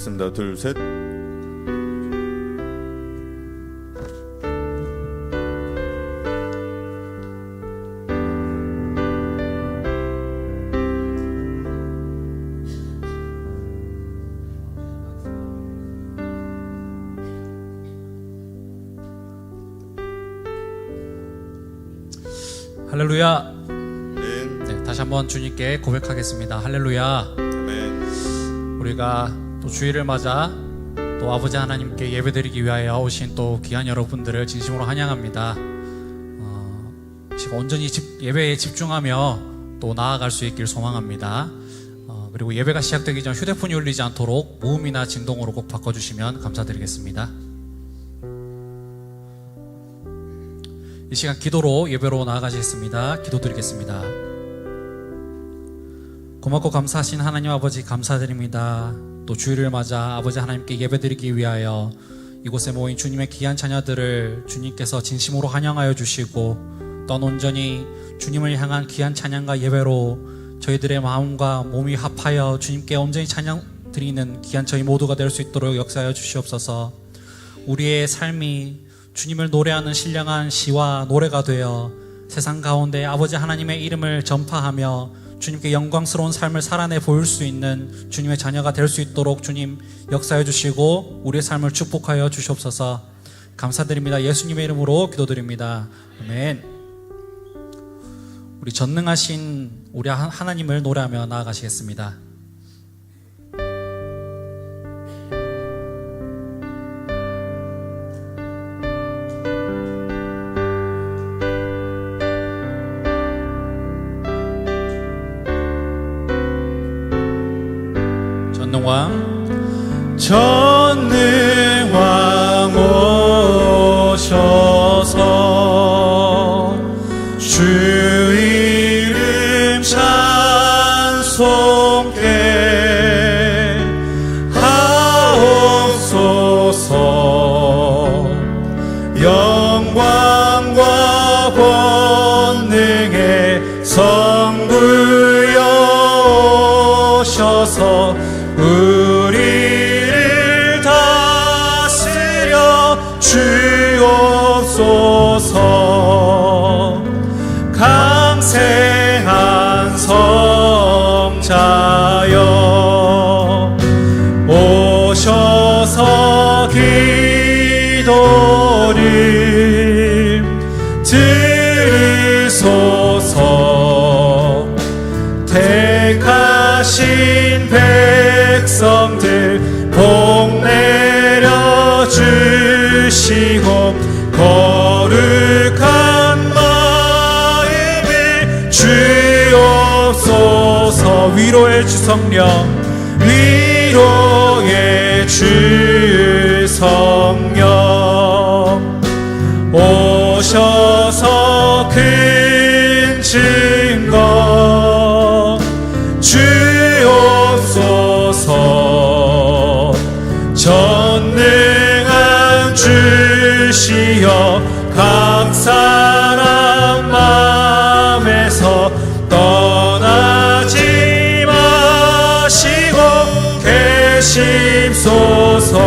습니다. 둘, 셋. 할렐루야. 아멘. 네, 다시 한번 주님께 고백하겠습니다. 할렐루야. 아멘. 우리가 또 주일을 맞아 또 아버지 하나님께 예배드리기 위하여 오신 또 귀한 여러분들을 진심으로 환영합니다. 지금 온전히 예배에 집중하며 또 나아갈 수 있길 소망합니다. 그리고 예배가 시작되기 전 휴대폰이 울리지 않도록 무음이나 진동으로 꼭 바꿔주시면 감사드리겠습니다. 이 시간 기도로 예배로 나아가시겠습니다. 기도드리겠습니다. 고맙고 감사하신 하나님 아버지 감사드립니다. 또 주일을 맞아 아버지 하나님께 예배드리기 위하여 이곳에 모인 주님의 귀한 자녀들을 주님께서 진심으로 환영하여 주시고 또 온전히 주님을 향한 귀한 찬양과 예배로 저희들의 마음과 몸이 합하여 주님께 온전히 찬양 드리는 귀한 저희 모두가 될 수 있도록 역사하여 주시옵소서. 우리의 삶이 주님을 노래하는 신령한 시와 노래가 되어 세상 가운데 아버지 하나님의 이름을 전파하며 주님께 영광스러운 삶을 살아내 보일 수 있는 주님의 자녀가 될 수 있도록 주님 역사해 주시고 우리의 삶을 축복하여 주시옵소서. 감사드립니다. 예수님의 이름으로 기도드립니다. 아멘. 우리 전능하신 우리 하나님을 노래하며 나아가시겠습니다. 전능왕 오셔서 주 이름 찬송케 하옵소서. 영광과 권능의 성부여 오셔서 우리를 다스려 주옵소서. 강생한 성자여 오셔서 기도를 들으소서. 택하신 백성들 복 내려 주시고 거룩한 마음을 주옵소서. 위로의 주 성령, 위로의 주 성령 오셔서 큰 증거 주옵소서. 전능한 주시여 각 사람 마음에서 떠나지 마시고 계심소서.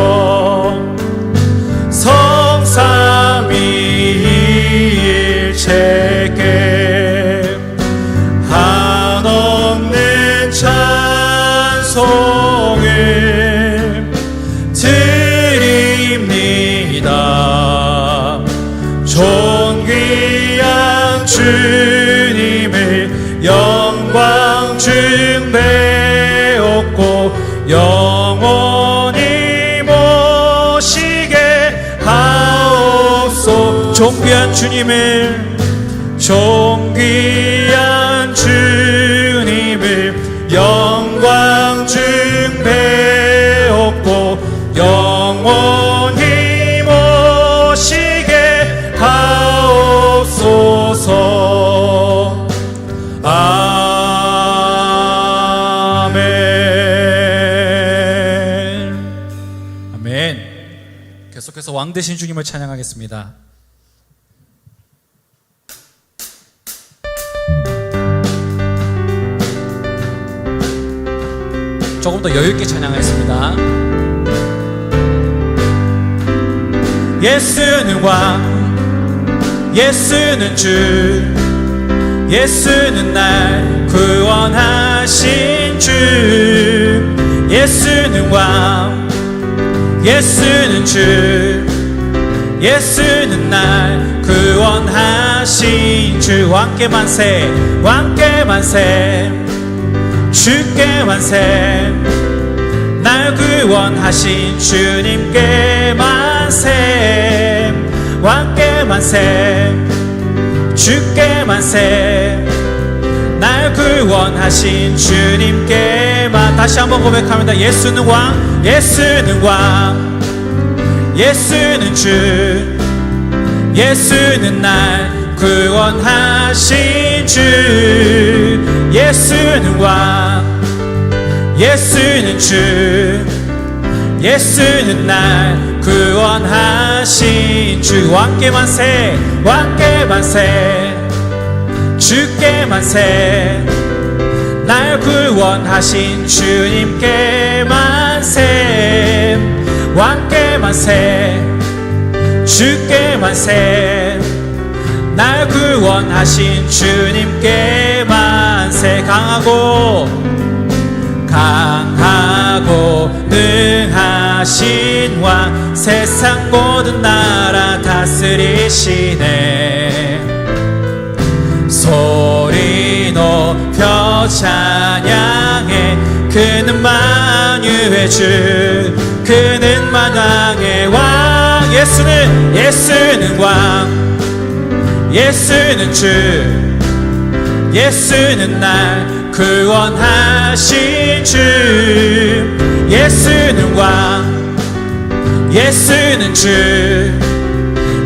성삼위일체께 한없는 찬송을 드립니다. 존귀한 주님을 영광 중배옵고 영원히 모시게 하옵소서. 존귀한 주님을, 존귀한 주님을 영광 중배옵고 영원히 모시게 하옵소서. 아멘. 아멘. 계속해서 왕 되신 주님을 찬양하겠습니다. 조금 더 여유있게 찬양하겠습니다. 예수는 왕, 예수는 주, 예수는 날 구원하신 주. 예수는 왕, 예수는 주, 예수는 날 구원하신 주. 왕께 만세, 왕께 만세, 주께 만세, 날 구원하신 주님께 만세. 왕께 만세, 주께 만세, 날 구원하신 주님께 만. 다시 한번 고백합니다. 예수는 왕, 예수는 왕, 예수는 주, 예수는 날 구원하신 주. 예수는 왕, 예수는 주, 예수는 날 구원하신 주. 왕께 만세, 왕께 만세, 주께 만세, 날 구원하신 주님께 만세. 왕께 만세, 주께 만세, 날 구원하신 주님께 만세. 강하고 강하고 능하신 왕, 세상 모든 나라 다스리시네. 소리 높여 찬양해, 그는 만유의 주, 그는 만왕의 왕. 예수는 왕, 예수는 주, 예수는 날 구원하신 주. 예수는 왕, 예수는 주,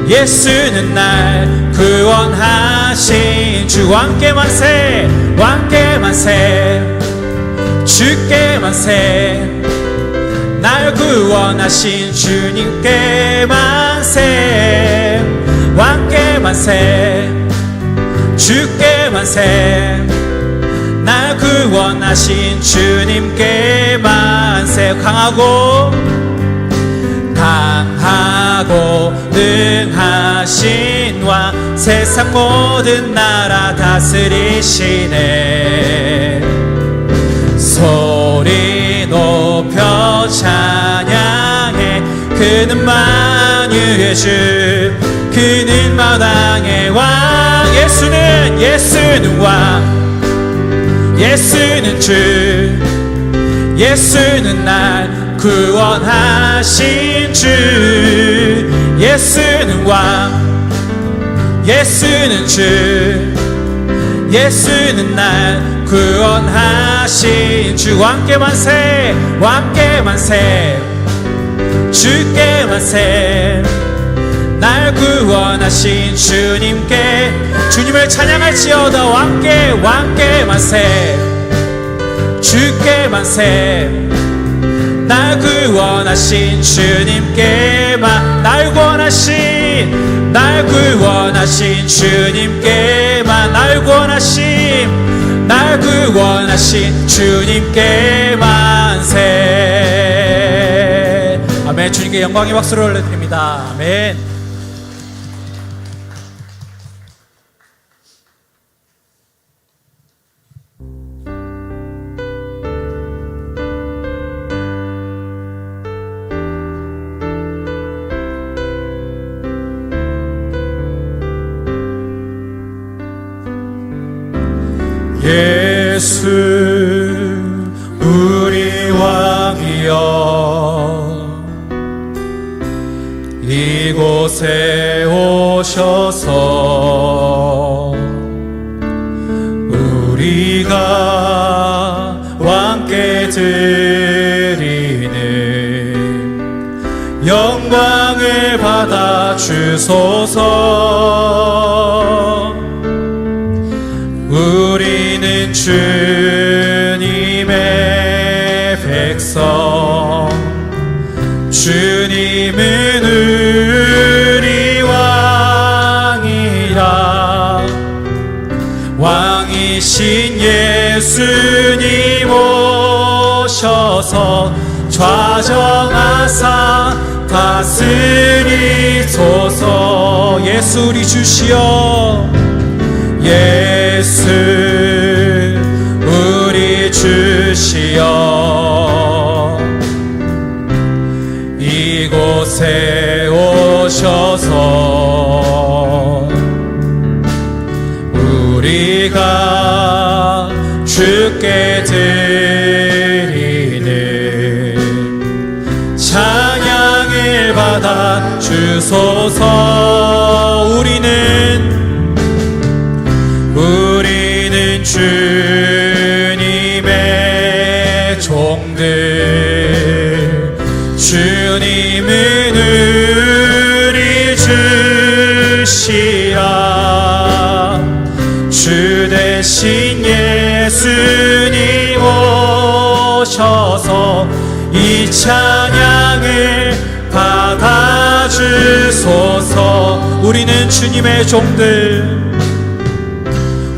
예수는 날 구원하신 주. 왕께 만세, 왕께 만세, 주께 만세, 날 구원하신 주님께 만세. 왕께 만세, 주께 만세, 날 구원하신 주님께 만세. 강하고 강하고 능하신 왕, 세상 모든 나라 다스리시네. 소리 높여 찬양해, 그는 만유의 주, 그는 만왕의 왕. 예수는 왕, 예수는 주, 예수는 날 구원하신 주. 예수는 왕, 예수는 주, 예수는 날 구원하신 주. 왕께 만세, 왕께 만세, 주께 만세, 날 구원하신 주님께. 주님을 찬양할지어다. 왕께 만세, 주께 만세, 날 구원하신 주님께 날 구원하신, 날 구원하신 주님께만, 날 구원하신, 날 구원하신 주님께 만세. 아멘. 주님께 영광의 박수를 올려드립니다. 아멘. 예수 우리 왕이여, 이곳에 오셔서 우리가 왕께 드리는 영광을 받아 주소서. 우리는 주님의 백성, 주님은 우리 왕이라. 왕이신 예수님 오셔서 좌정하사 다스리소서. 예수 우리 주시여, 예수 우리 주시여, 이곳에 오셔서 우리가 주께 드리는 찬양을 받아 주소서. 우리는 주님의 종들, 주님은 우리 주시라. 주 대신 예수님 오셔서 이 찬양을 받아주소서. 우리는 주님의 종들,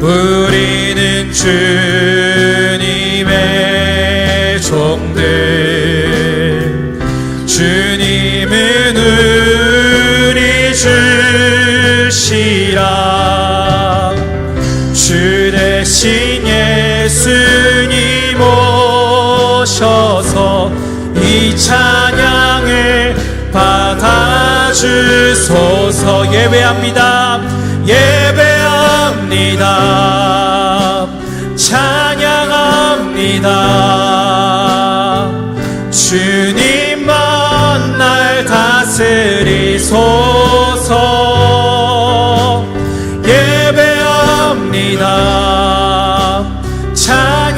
우리는 주님의 종들, 주님은 우리 주시라. 주 대신 예수님 오셔서 이 찬양을 받아주소서. 예배합니다. 예배합니다. 찬양합니다. 주님만 날 다스리소서. 예배합니다. 찬양합니다.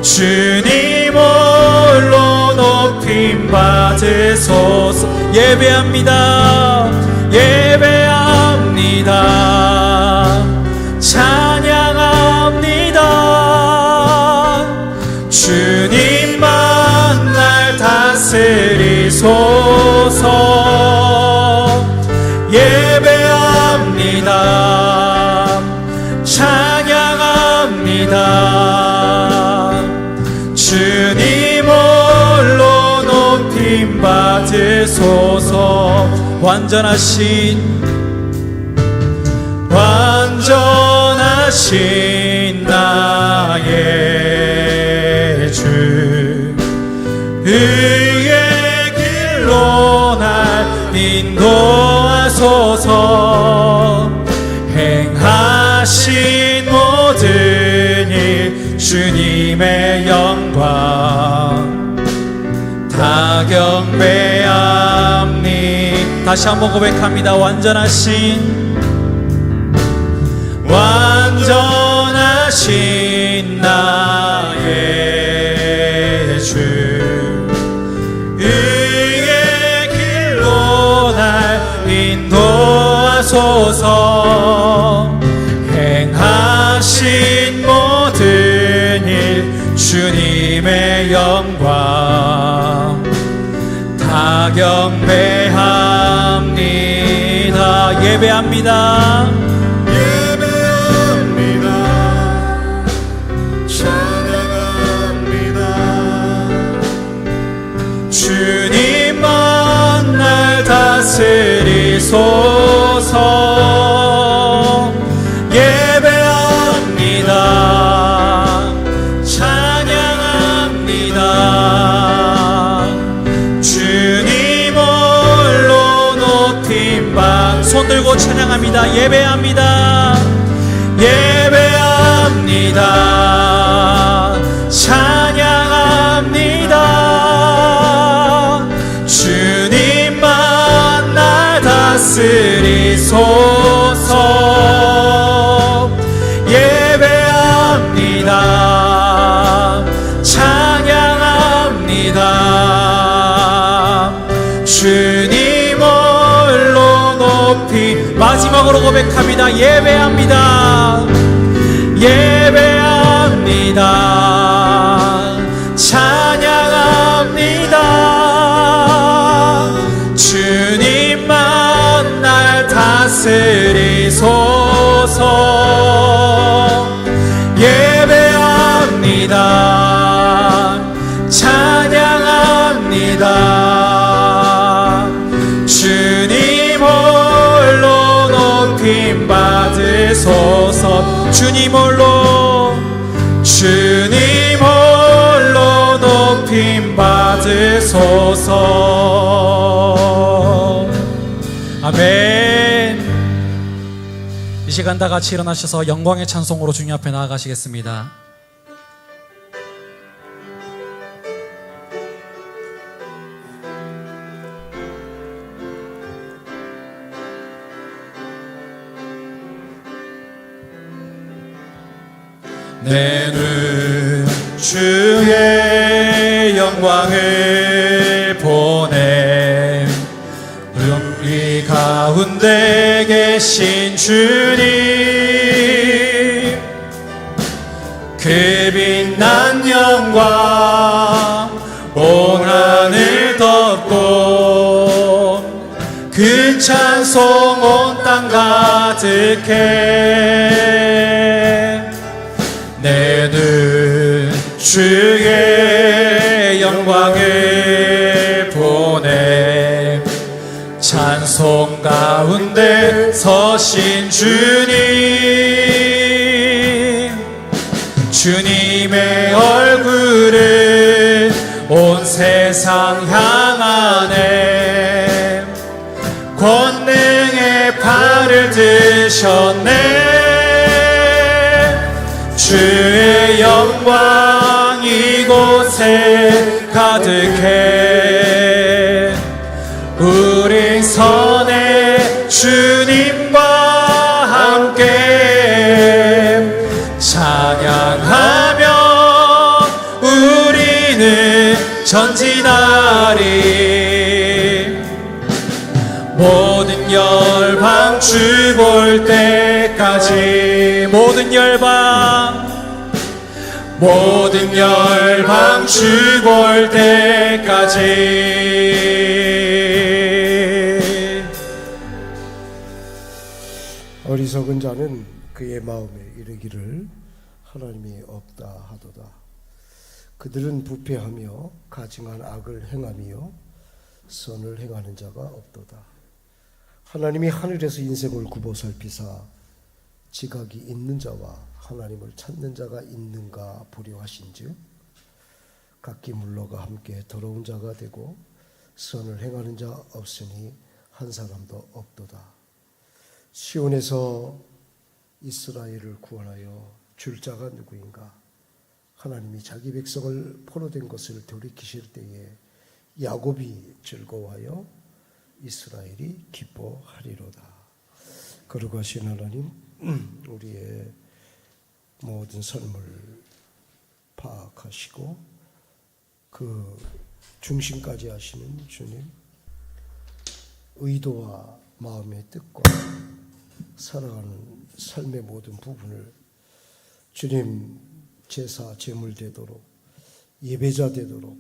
주님 홀로 높임 받으소서. 예배합니다. 예배합니다. 찬양합니다. 주님만 날 다스리소서. 예배합니다. 찬양합니다. 주님 홀로 높임 받으소서. 완전하신 나의 주, 의의 길로 날 인도하소서. 행하신 모든 일 주님의 영광 다 경배합니다. 다시 한번 고백합니다. 완전하신 나의 주, 의의 길로 날 인도하소서. 행하신 모든 일 주님의 영광 다 경배합니다. 예배합니다. 주님만 날 다스리소서. 예배합니다. 찬양합니다. 주님 홀로 높임 받. 손 들고 찬양합니다. 예배합니다. 예배합니다. 찬양합니다. 주님만 날 다스리소서. 예배합니다. 찬양합니다. 주님 홀로 높이. 마지막으로 고백합니다. 예배합니다. 예배합니다. 찬양합니다. 주님만 날 다스리소서. 예배합니다. 찬양 주님 홀로 높임 받으소서. 아멘. 이 시간 다 같이 일어나셔서 영광의 찬송으로 주님 앞에 나아가시겠습니다. 내 눈 주의 영광을 보내. 우리 가운데 계신 주님, 그 빛난 영광 온 하늘 덮고 그 찬송 온 땅 가득해. 내 눈 주의 영광을 보내. 찬송 가운데 서신 주님의 얼굴을 온 세상 향하네. 권능의 팔을 드셨네. 주의 영광 이곳에 가득해. 우리 선에 주님과 함께 찬양하며 우리는 전진하리. 모든 열방 주 볼 때까지, 모든 열방 주 볼 때까지. 어리석은 자는 그의 마음에 이르기를 하나님이 없다 하도다. 그들은 부패하며 가증한 악을 행하며 선을 행하는 자가 없도다. 하나님이 하늘에서 인생을 굽어 살피사 지각이 있는 자와 하나님을 찾는 자가 있는가 보려 하신즉 각기 물러가 함께 더러운 자가 되고 선을 행하는 자 없으니 한 사람도 없도다. 시온에서 이스라엘을 구원하여 줄 자가 누구인가? 하나님이 자기 백성을 포로된 것을 돌이키실 때에 야곱이 즐거워하여 이스라엘이 기뻐하리로다. 거룩하신 하나님, 우리의 모든 삶을 파악하시고 그 중심까지 하시는 주님, 의도와 마음의 뜻과 살아가는 삶의 모든 부분을 주님 제사 제물 되도록, 예배자 되도록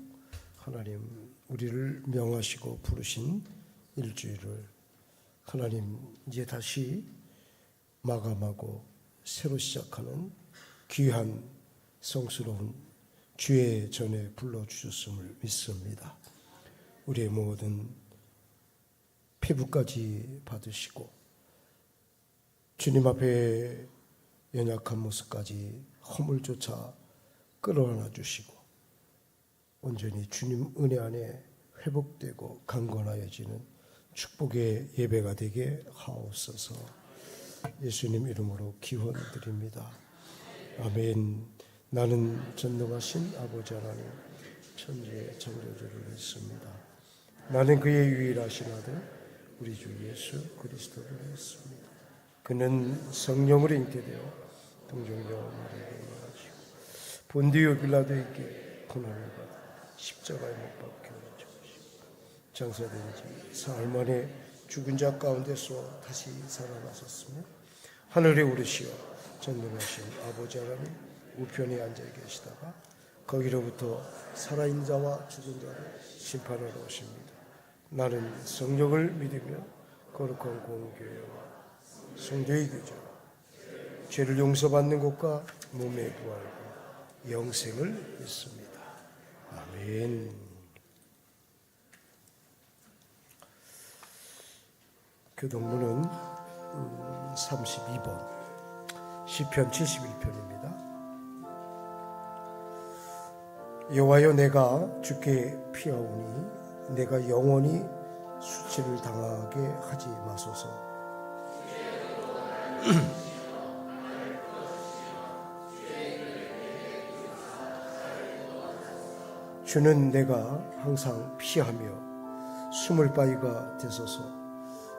하나님 우리를 명하시고 부르신 일주일을 하나님 이제 다시 마감하고 새로 시작하는 귀한 성스러운 주의 전에 불러주셨음을 믿습니다. 우리의 모든 폐부까지 받으시고 주님 앞에 연약한 모습까지 허물조차 끌어안아 주시고 온전히 주님 은혜 안에 회복되고 강건하여지는 축복의 예배가 되게 하옵소서. 예수님 이름으로 기원드립니다. 아멘. 나는 전능하신 아버지 하나님 천지의 창조주를 믿습니다. 나는 그의 유일하신 아들 우리 주 예수 그리스도를 믿습니다. 그는 성령으로 잉태되어 동정녀 마리아에게 나시고 본디오 빌라도에게 고난을 받아 십자가에 못 박혀 죽으시고 장사된 지 사흘 만에 죽은 자 가운데서 다시 살아나셨으며 하늘에 오르시어 전능하신 아버지 하나님 우편에 앉아 계시다가 거기로부터 살아있는 자와 죽은 자를 심판하러 오십니다. 나는 성령을 믿으며 거룩한 공교회와 성도의 교제, 죄를 용서받는 것과 몸의 부활과 영생을 믿습니다. 아멘. 교동문은 32번 시편 71편입니다. 여호와여, 내가 주께 피하오니 내가 영원히 수치를 당하게 하지 마소서. 주는 내가 항상 피하며 숨을 바위가 되소서.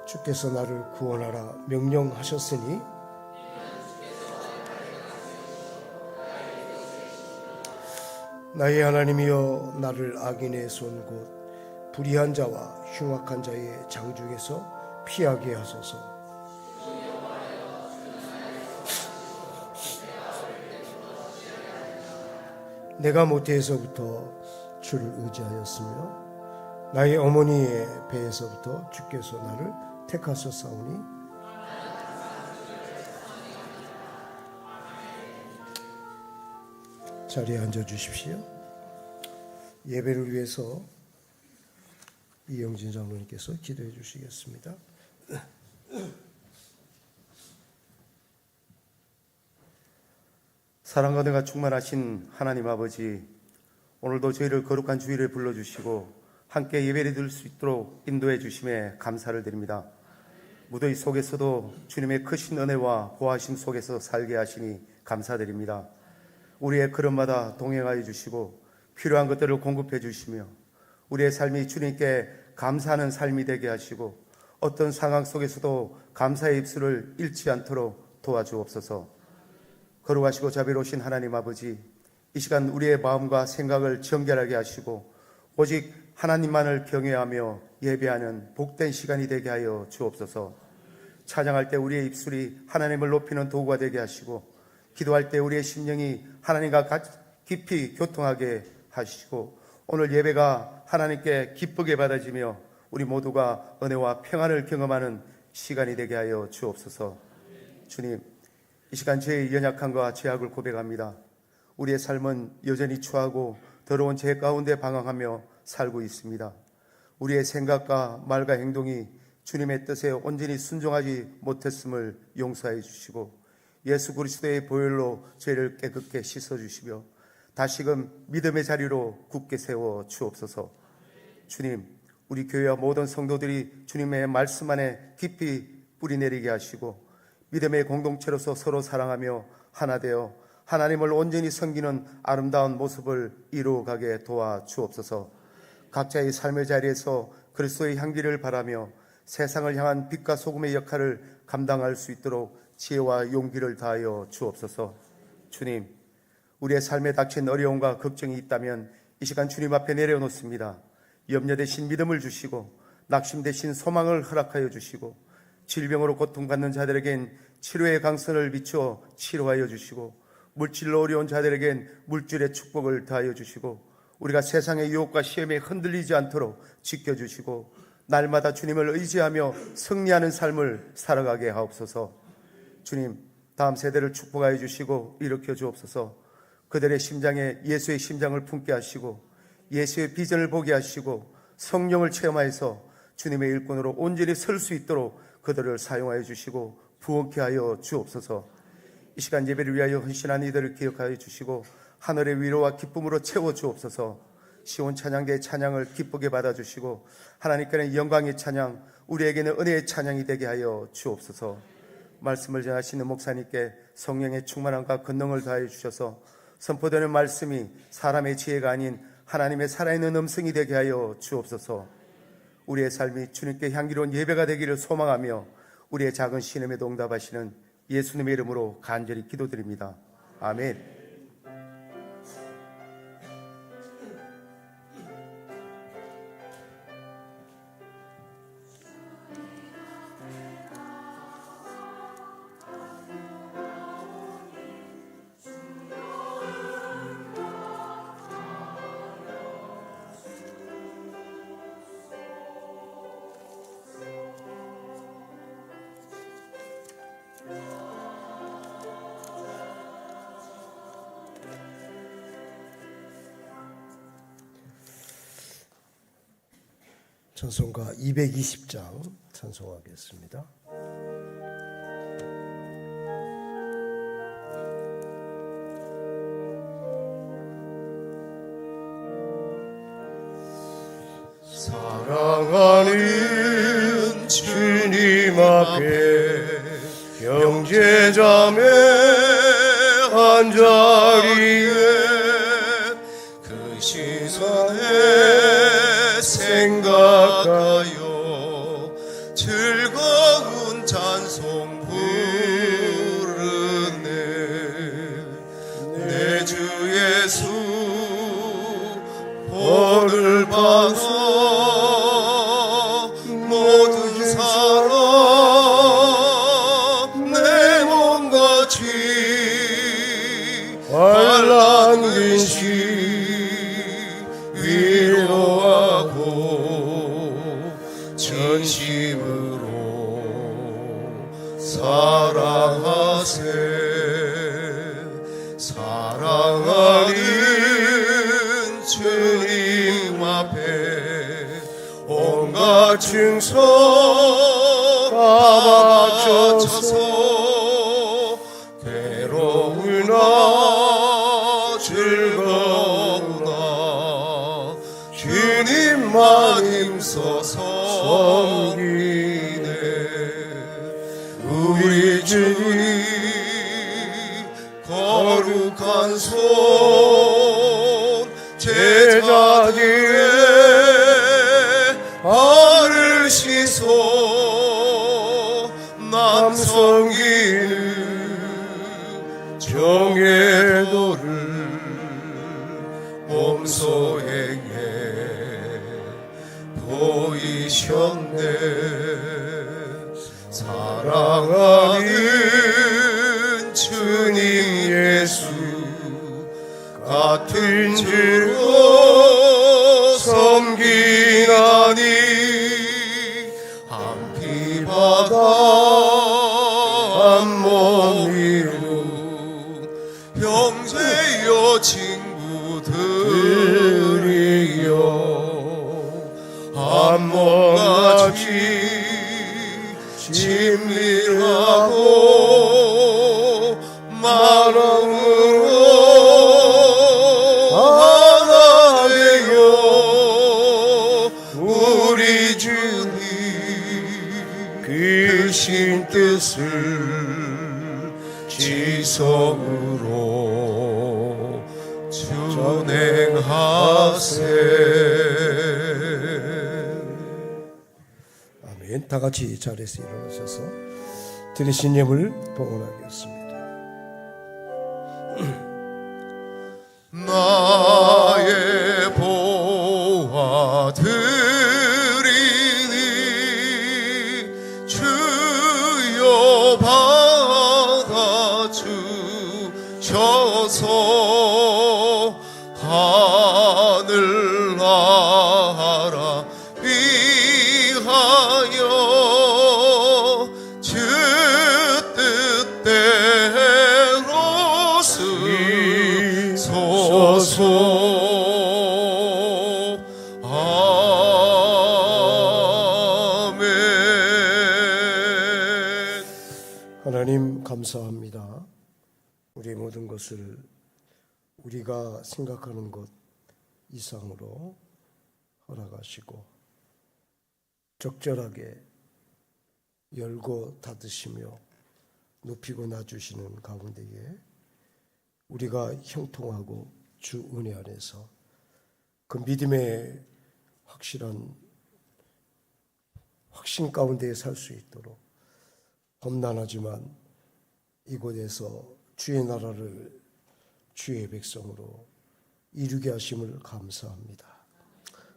주께서 나를 구원하라 명령하셨으니 나의 하나님이여, 나를 악인의 손 곧 불의한 자와 흉악한 자의 장중에서 피하게 하소서. 내가 모태에서부터 주를 의지하였으며 나의 어머니의 배에서부터 주께서 나를 택하셨사오니 자리에 앉아 주십시오. 예배를 위해서 이영진 장로님께서 기도해 주시겠습니다. 사랑과 은혜가 충만하신 하나님 아버지, 오늘도 저희를 거룩한 주일에 불러주시고 함께 예배를 드릴 수 있도록 인도해 주심에 감사를 드립니다. 무더위 속에서도 주님의 크신 은혜와 보호하심 속에서 살게 하시니 감사드립니다. 우리의 걸음마다 동행하여 주시고 필요한 것들을 공급해 주시며 우리의 삶이 주님께 감사하는 삶이 되게 하시고 어떤 상황 속에서도 감사의 입술을 잃지 않도록 도와주옵소서. 거룩하시고 자비로우신 하나님 아버지, 이 시간 우리의 마음과 생각을 정결하게 하시고 오직 하나님만을 경외하며 예배하는 복된 시간이 되게 하여 주옵소서. 찬양할 때 우리의 입술이 하나님을 높이는 도구가 되게 하시고 기도할 때 우리의 심령이 하나님과 깊이 교통하게 하시고 오늘 예배가 하나님께 기쁘게 받아지며 우리 모두가 은혜와 평안을 경험하는 시간이 되게 하여 주옵소서. 주님, 이 시간 저의 연약함과 죄악을 고백합니다. 우리의 삶은 여전히 추하고 더러운 죄 가운데 방황하며 살고 있습니다. 우리의 생각과 말과 행동이 주님의 뜻에 온전히 순종하지 못했음을 용서해 주시고 예수 그리스도의 보혈로 죄를 깨끗게 씻어주시며 다시금 믿음의 자리로 굳게 세워 주옵소서. 주님, 우리 교회와 모든 성도들이 주님의 말씀 안에 깊이 뿌리내리게 하시고 믿음의 공동체로서 서로 사랑하며 하나 되어 하나님을 온전히 섬기는 아름다운 모습을 이루어가게 도와주옵소서. 각자의 삶의 자리에서 그리스도의 향기를 바라며 세상을 향한 빛과 소금의 역할을 감당할 수 있도록 지혜와 용기를 다하여 주옵소서. 주님, 우리의 삶에 닥친 어려움과 걱정이 있다면 이 시간 주님 앞에 내려놓습니다. 염려 대신 믿음을 주시고 낙심 대신 소망을 허락하여 주시고 질병으로 고통받는 자들에겐 치료의 강선을 비추어 치료하여 주시고 물질로 어려운 자들에겐 물질의 축복을 더하여 주시고 우리가 세상의 유혹과 시험에 흔들리지 않도록 지켜주시고 날마다 주님을 의지하며 승리하는 삶을 살아가게 하옵소서. 주님, 다음 세대를 축복하여 주시고 일으켜 주옵소서. 그들의 심장에 예수의 심장을 품게 하시고 예수의 비전을 보게 하시고 성령을 체험하여서 주님의 일꾼으로 온전히 설 수 있도록 그들을 사용하여 주시고 부흥케 하여 주옵소서. 이 시간 예배를 위하여 헌신한 이들을 기억하여 주시고 하늘의 위로와 기쁨으로 채워 주옵소서. 시온 찬양대의 찬양을 기쁘게 받아주시고 하나님께는 영광의 찬양, 우리에게는 은혜의 찬양이 되게 하여 주옵소서. 말씀을 전하시는 목사님께 성령의 충만함과 권능을 더하여 주셔서 선포되는 말씀이 사람의 지혜가 아닌 하나님의 살아있는 음성이 되게 하여 주옵소서. 우리의 삶이 주님께 향기로운 예배가 되기를 소망하며 우리의 작은 신음에도 응답하시는 예수님의 이름으로 간절히 기도드립니다. 아멘. 찬송가 220장 찬송하겠습니다. 사랑하는 주님 앞에 형제자매 한자리에 그 시선에 생각하여 즐거운 찬송 부르네. 내 주 예수 벌을 받아 모든 사람 내 몸같이 환난 근심 위로하고 전심으로 사랑하세. 사랑하는 주님 앞에 온갖 증서 다 바쳐서 괴로우나 즐거우나 주님만 힘써서 섬기네. 우리 주님 거룩한 손 제자들의 발을 씻어 남성기는 정의도를 몸소 행해 보이셨네. 사랑하는 주님 예수 같은 줄로 섬기나니 한 피 바다 한 몸 이룬 형제여 친구들이여 한 몸같이 친밀하고 마음으로 하나 되어 우리 주님 크신 뜻을 지성으로 준행하세. 아멘. 다 같이 자리에서 일어나셔서 드리신 예물 봉헌하겠습니다. 나의 보화 드리니 주여 받아 주셔서 하늘 나라 위하여 주 뜻대로 쓰소서. 아멘. 하나님 감사합니다. 우리의 모든 것을 우리가 생각하는 것 이상으로 허락하시고 적절하게 열고 닫으시며 높이고 낮추시는 가운데에 우리가 형통하고 주 은혜 안에서 그 믿음의 확실한 확신 가운데 살 수 있도록 험난하지만 이곳에서 주의 나라를 주의 백성으로 이루게 하심을 감사합니다.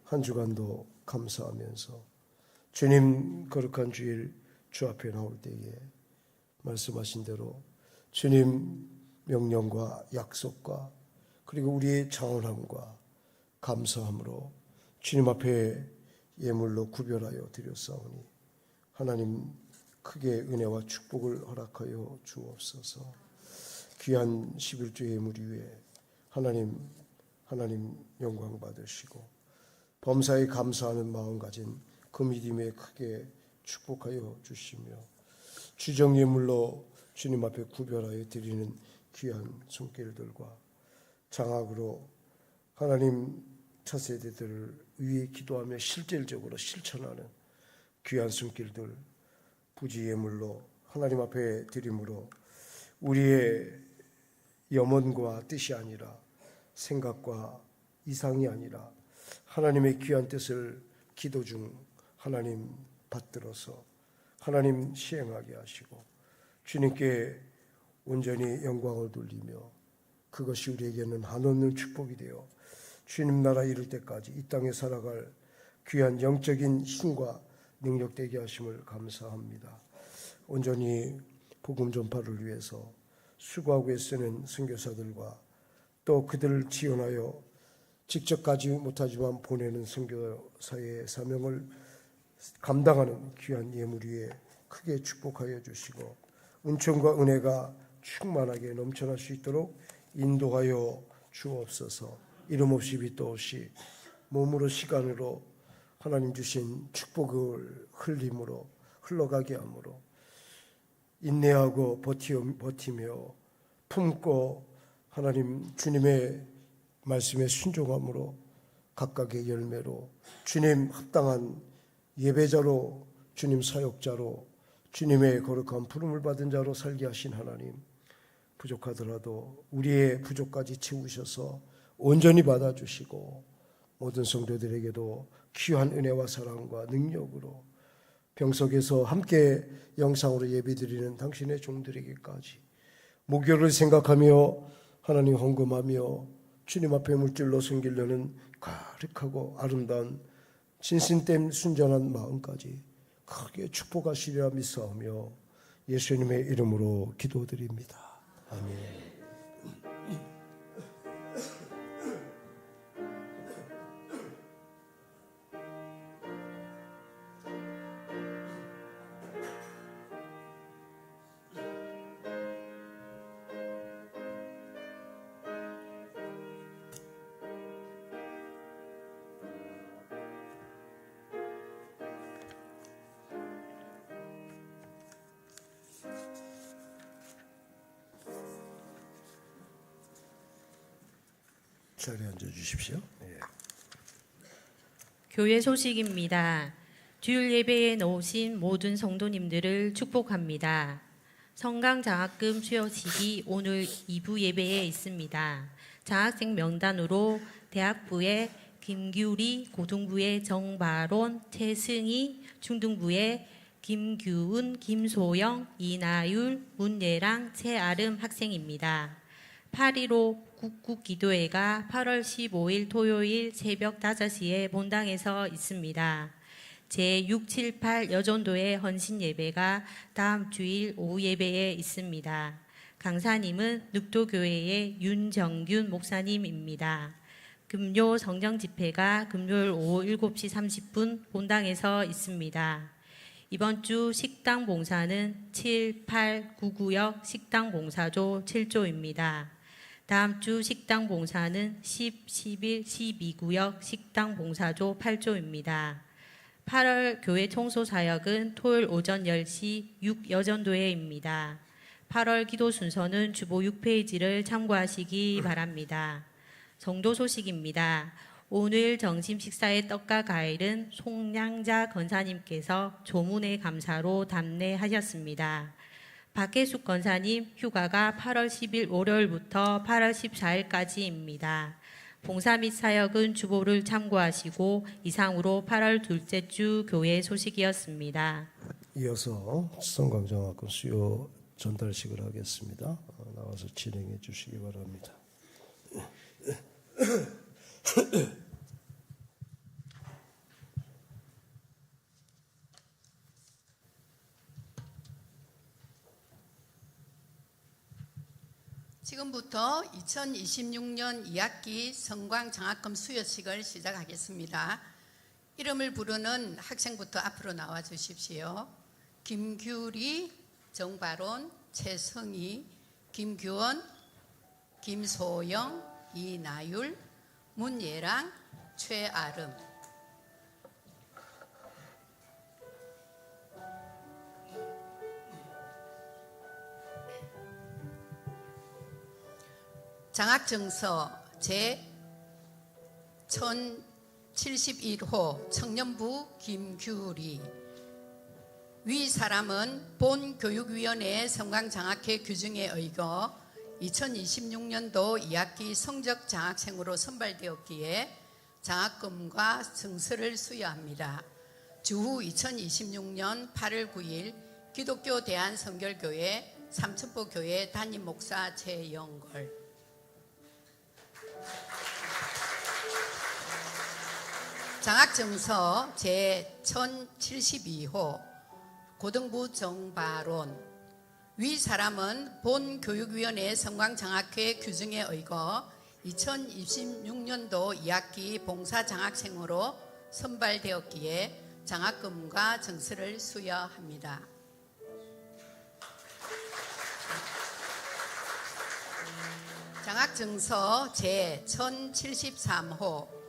한 주간도 감사하면서 주님 거룩한 주일 주 앞에 나올 때에 말씀하신 대로 주님 명령과 약속과 그리고 우리의 자원함과 감사함으로 주님 앞에 예물로 구별하여 드렸사오니 하나님 크게 은혜와 축복을 허락하여 주옵소서. 귀한 11조 예물 위에 하나님 영광 받으시고 범사에 감사하는 마음 가진 그 믿음에 크게 축복하여 주시며 주정 예물로 주님 앞에 구별하여 드리는 귀한 손길들과 장학으로 하나님 차세대들을 위해 기도하며 실질적으로 실천하는 귀한 손길들 부지 예물로 하나님 앞에 드림으로 우리의 염원과 뜻이 아니라 생각과 이상이 아니라 하나님의 귀한 뜻을 기도 중 하나님 받들어서 하나님 시행하게 하시고 주님께 온전히 영광을 돌리며 그것이 우리에게는 한없는 축복이 되어 주님 나라 이룰 때까지 이 땅에 살아갈 귀한 영적인 힘과 능력 되게 하심을 감사합니다. 온전히 복음 전파를 위해서 수고하고 애쓰는 선교사들과 또 그들을 지원하여 직접 가지 못하지만 보내는 선교사의 사명을 감당하는 귀한 예물 위에 크게 축복하여 주시고 은총과 은혜가 충만하게 넘쳐날 수 있도록 인도하여 주옵소서. 이름 없이 빛도 없이 몸으로 시간으로 하나님 주신 축복을 흘림으로 흘러가게 함으로 인내하고 버티며 품고 하나님 주님의 말씀에 순종함으로 각각의 열매로 주님 합당한 예배자로 주님 사역자로 주님의 거룩한 부름을 받은 자로 살게 하신 하나님, 부족하더라도 우리의 부족까지 채우셔서 온전히 받아주시고 모든 성도들에게도 귀한 은혜와 사랑과 능력으로 병석에서 함께 영상으로 예배드리는 당신의 종들에게까지 목요를 생각하며 하나님 헌금하며 주님 앞에 물질로 섬기려는 가득하고 아름다운 진심된 순전한 마음까지 크게 축복하시리라 믿사오며 예수님의 이름으로 기도드립니다. 아멘. 자리에 앉아 주십시오. 예. 교회 소식입니다. 주일 예배에 나오신 모든 성도님들을 축복합니다. 성강장학금 수여식이 오늘 2부 예배에 있습니다. 장학생 명단으로 대학부의 김규리, 고등부의 정바론, 최승희, 중등부의 김규은, 김소영, 이나율, 문예랑, 최아름 학생입니다. 8.15 국국기도회가 8월 15일 토요일 새벽 5시에 본당에서 있습니다. 제678 여전도의 헌신 예배가 다음 주일 오후 예배에 있습니다. 강사님은 늑도교회의 윤정균 목사님입니다. 금요 성령 집회가 금요일 오후 7시 30분 본당에서 있습니다. 이번 주 식당 봉사는 7899역 식당 봉사조 7조입니다. 다음 주 식당 봉사는 10, 11, 12구역 식당 봉사조 8조입니다. 8월 교회 청소 사역은 토요일 오전 10시 6여전도회입니다. 8월 기도 순서는 주보 6페이지를 참고하시기 바랍니다. 성도 소식입니다. 오늘 점심 식사의 떡과 과일은 송량자 권사님께서 조문의 감사로 답례하셨습니다. 박혜숙 권사님 휴가가 8월 10일 월요일부터 8월 14일까지입니다. 봉사 및 사역은 주보를 참고하시고 이상으로 8월 둘째 주 교회 소식이었습니다. 이어서 성강장학금 수요 전달식을 하겠습니다. 나와서 진행해 주시기 바랍니다. 지금부터 2026년 2학기 성광장학금 수여식을 시작하겠습니다. 이름을 부르는 학생부터 앞으로 나와 주십시오. 김규리, 정바론, 최성희, 김규원, 김소영, 이나율, 문예랑, 최아름. 장학증서 1071호 청년부 김규리. 위 사람은 본교육위원회 성광장학회 규정에 의거 2026년도 2학기 성적 장학생으로 선발되었기에 장학금과 증서를 수여합니다. 주후 2026년 8월 9일 기독교 대한성결교회 삼천포교회 담임 목사 최영걸. 장학증서 제1072호 고등부 정바론. 위 사람은 본교육위원회 성광장학회 규정에 의거 2026년도 2학기 봉사장학생으로 선발되었기에 장학금과 증서를 수여합니다. 장학증서 제1073호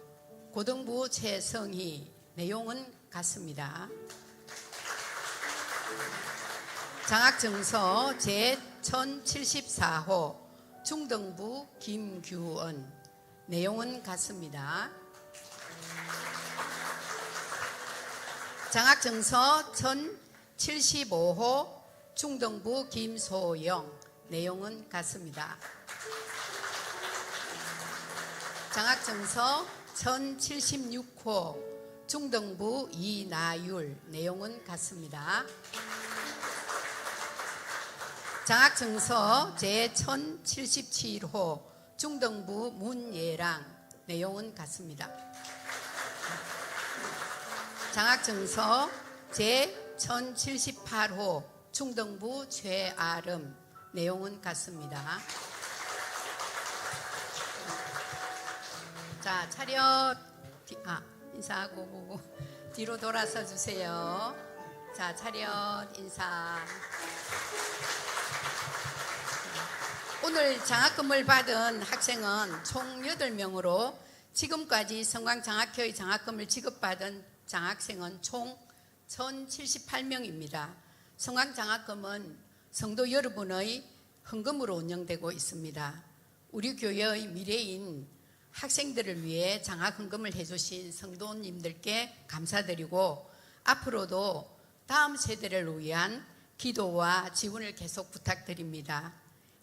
고등부 최성희. 내용은 같습니다. 장학증서 제1074호 중등부 김규은. 내용은 같습니다. 장학증서 1075호 중등부 김소영. 내용은 같습니다. 장학증서 1076호 중등부 이나율. 내용은 같습니다. 장학증서 제1077호 중등부 문예랑. 내용은 같습니다. 장학증서 제1078호 중등부 최아름. 내용은 같습니다. 자, 차렷. 인사하고 뒤로 돌아서 주세요. 자, 차렷 인사. 오늘 장학금을 받은 학생은 총 8명으로 지금까지 성광장학회의 장학금을 지급받은 장학생은 총 1078명입니다. 성광장학금은 성도 여러분의 헌금으로 운영되고 있습니다. 우리 교회의 미래인 학생들을 위해 장학헌금을 해주신 성도님들께 감사드리고 앞으로도 다음 세대를 위한 기도와 지원을 계속 부탁드립니다.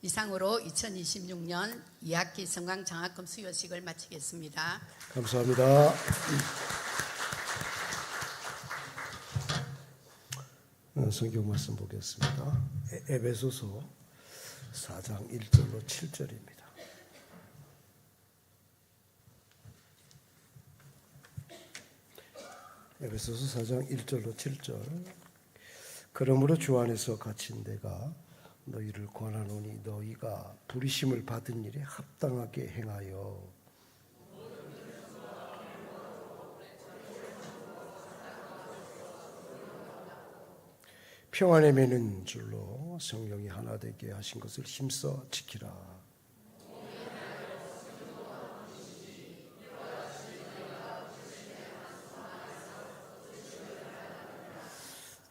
이상으로 2026년 2학기 성광장학금 수여식을 마치겠습니다. 감사합니다. 성경 말씀 보겠습니다. 에베소서 4장 1절로 7절입니다. 에베소서 4장 1절로 7절. 그러므로 주 안에서 갇힌 내가 너희를 권하노니 너희가 부르심을 받은 일에 합당하게 행하여 평안에 매는 줄로 성령이 하나 되게 하신 것을 힘써 지키라.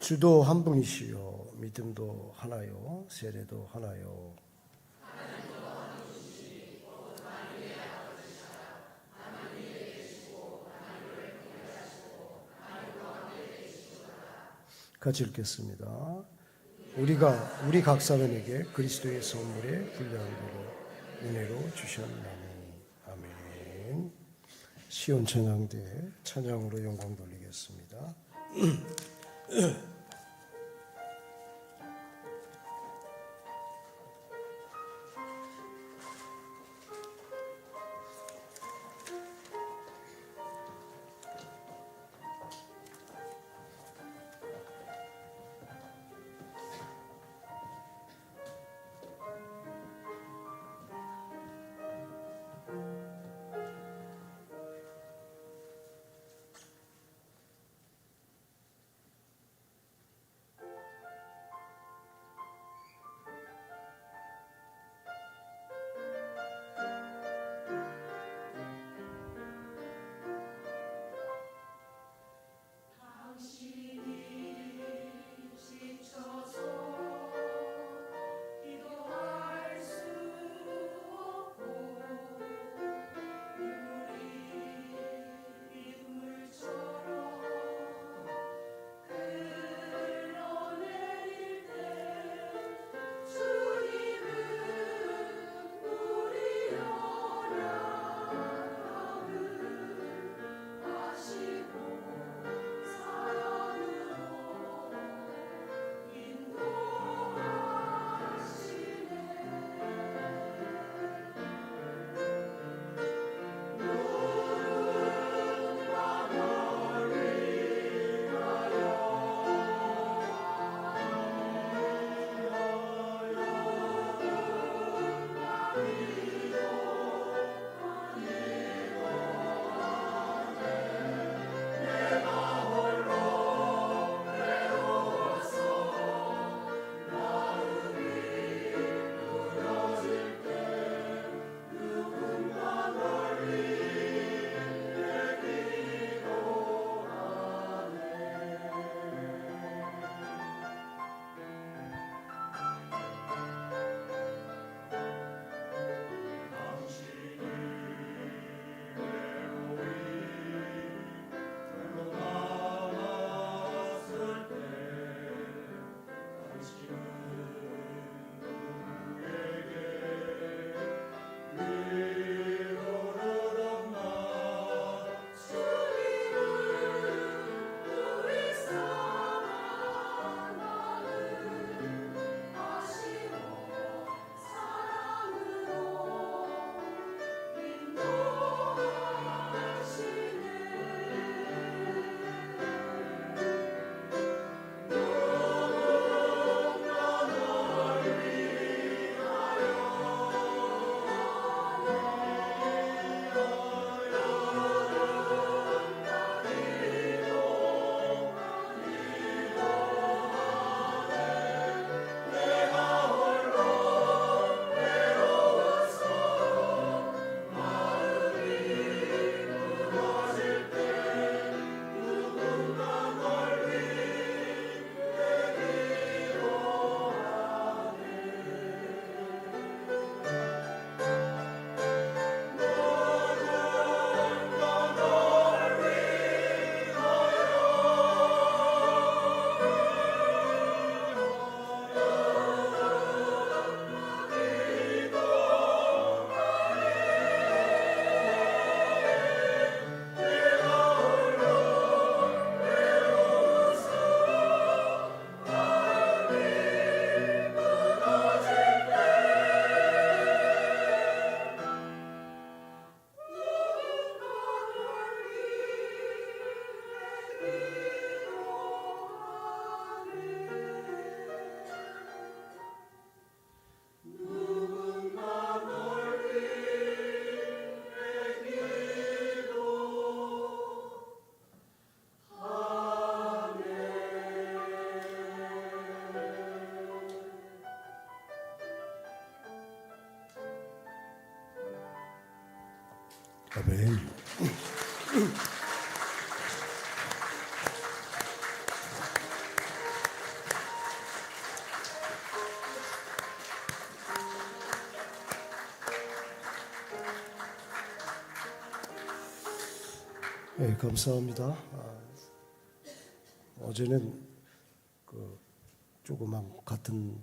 주도 한 분이시요 믿음도 하나요 세례도 하나요 같이 읽겠습니다. 우리 각 사람에게 그리스도의 선물에 분량한 대로 은혜로 주셨나니. 아멘. 시온 찬양대 찬양으로 영광 돌리겠습니다. 아멘. 네, 감사합니다. 어제는 그 조그만 같은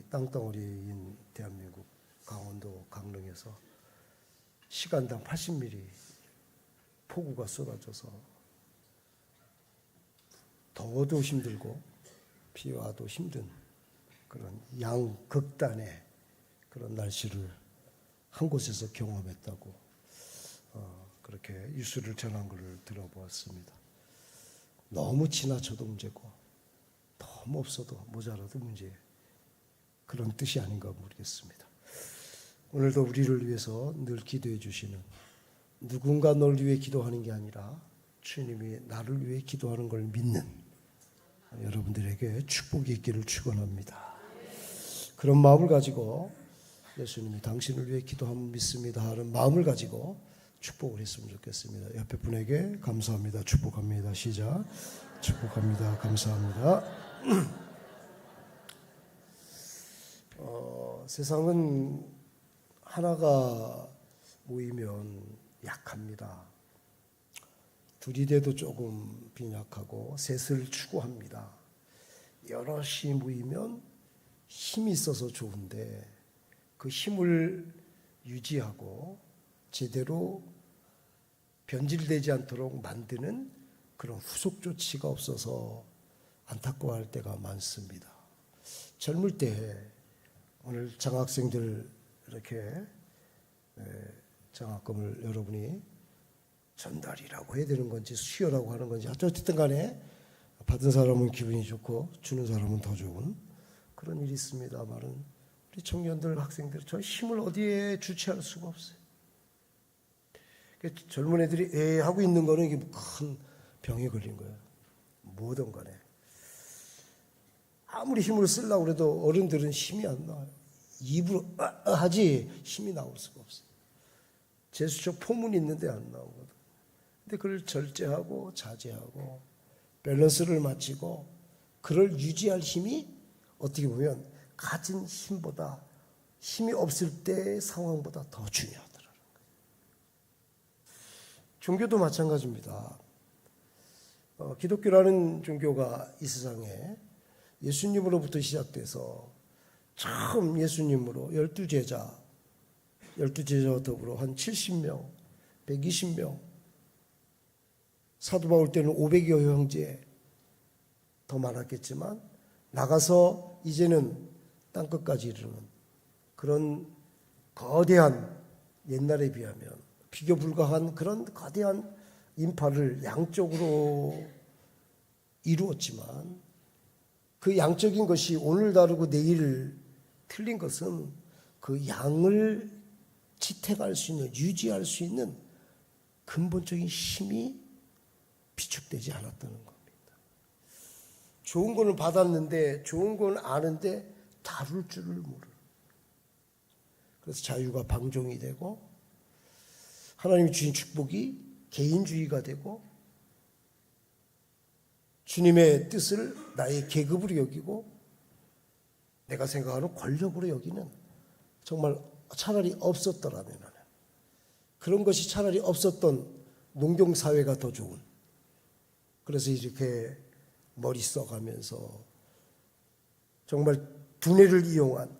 땅덩어리인 대한민국 강원도 강릉에서 시간당 80mm 폭우가 쏟아져서 더워도 힘들고 비 와도 힘든 그런 양극단의 그런 날씨를 한 곳에서 경험했다고 그렇게 뉴스를 전한 것을 들어보았습니다. 너무 지나쳐도 문제고 너무 없어도 모자라도 문제, 그런 뜻이 아닌가 모르겠습니다. 오늘도 우리를 위해서 늘 기도해 주시는, 누군가 널 위해 기도하는 게 아니라 주님이 나를 위해 기도하는 걸 믿는 여러분들에게 축복이 있기를 축원합니다. 그런 마음을 가지고 예수님이 당신을 위해 기도하면 믿습니다 하는 마음을 가지고 축복을 했으면 좋겠습니다. 옆에 분에게 감사합니다, 축복합니다. 시작. 축복합니다, 감사합니다. 세상은 하나가 모이면 약합니다. 둘이 돼도 조금 빈약하고 셋을 추구합니다. 여럿이 모이면 힘이 있어서 좋은데 그 힘을 유지하고 제대로 변질되지 않도록 만드는 그런 후속 조치가 없어서 안타까워할 때가 많습니다. 젊을 때 오늘 장학생들 이렇게 장학금을 여러분이 전달이라고 해야 되는 건지 수여라고 하는 건지 어쨌든 간에 받은 사람은 기분이 좋고 주는 사람은 더 좋은 그런 일이 있습니다만은 우리 청년들 학생들 저 힘을 어디에 주체할 수가 없어요. 젊은 애들이 하고 있는 거는 이게 큰 병에 걸린 거예요. 뭐든 간에 아무리 힘을 쓰려고 해도 어른들은 힘이 안 나와요. 입으로 하지 힘이 나올 수가 없어요. 제스처 포문이 있는데 안 나오거든. 근데 그걸 절제하고 자제하고 밸런스를 맞추고 그걸 유지할 힘이 어떻게 보면 가진 힘보다 힘이 없을 때의 상황보다 더 중요하더라는 거예요. 종교도 마찬가지입니다. 기독교라는 종교가 이 세상에 예수님으로부터 시작돼서 처음 예수님으로 12제자와 더불어 한 70명, 120명, 사도 바울 때는 500여 형제, 더 많았겠지만 나가서 이제는 땅끝까지 이르는 그런 거대한, 옛날에 비하면 비교 불가한 그런 거대한 인파를 양쪽으로 이루었지만 그 양적인 것이 오늘 다르고 내일 틀린 것은 그 양을 지탱할 수 있는, 유지할 수 있는 근본적인 힘이 비축되지 않았다는 겁니다. 좋은 거는 받았는데, 좋은 건 아는데 다룰 줄을 모르는. 그래서 자유가 방종이 되고 하나님이 주신 축복이 개인주의가 되고 주님의 뜻을 나의 계급으로 여기고 내가 생각하는 권력으로 여기는, 정말 차라리 없었더라면 하는 그런 것이 차라리 없었던 농경사회가 더 좋은, 그래서 이렇게 머리 써가면서 정말 두뇌를 이용한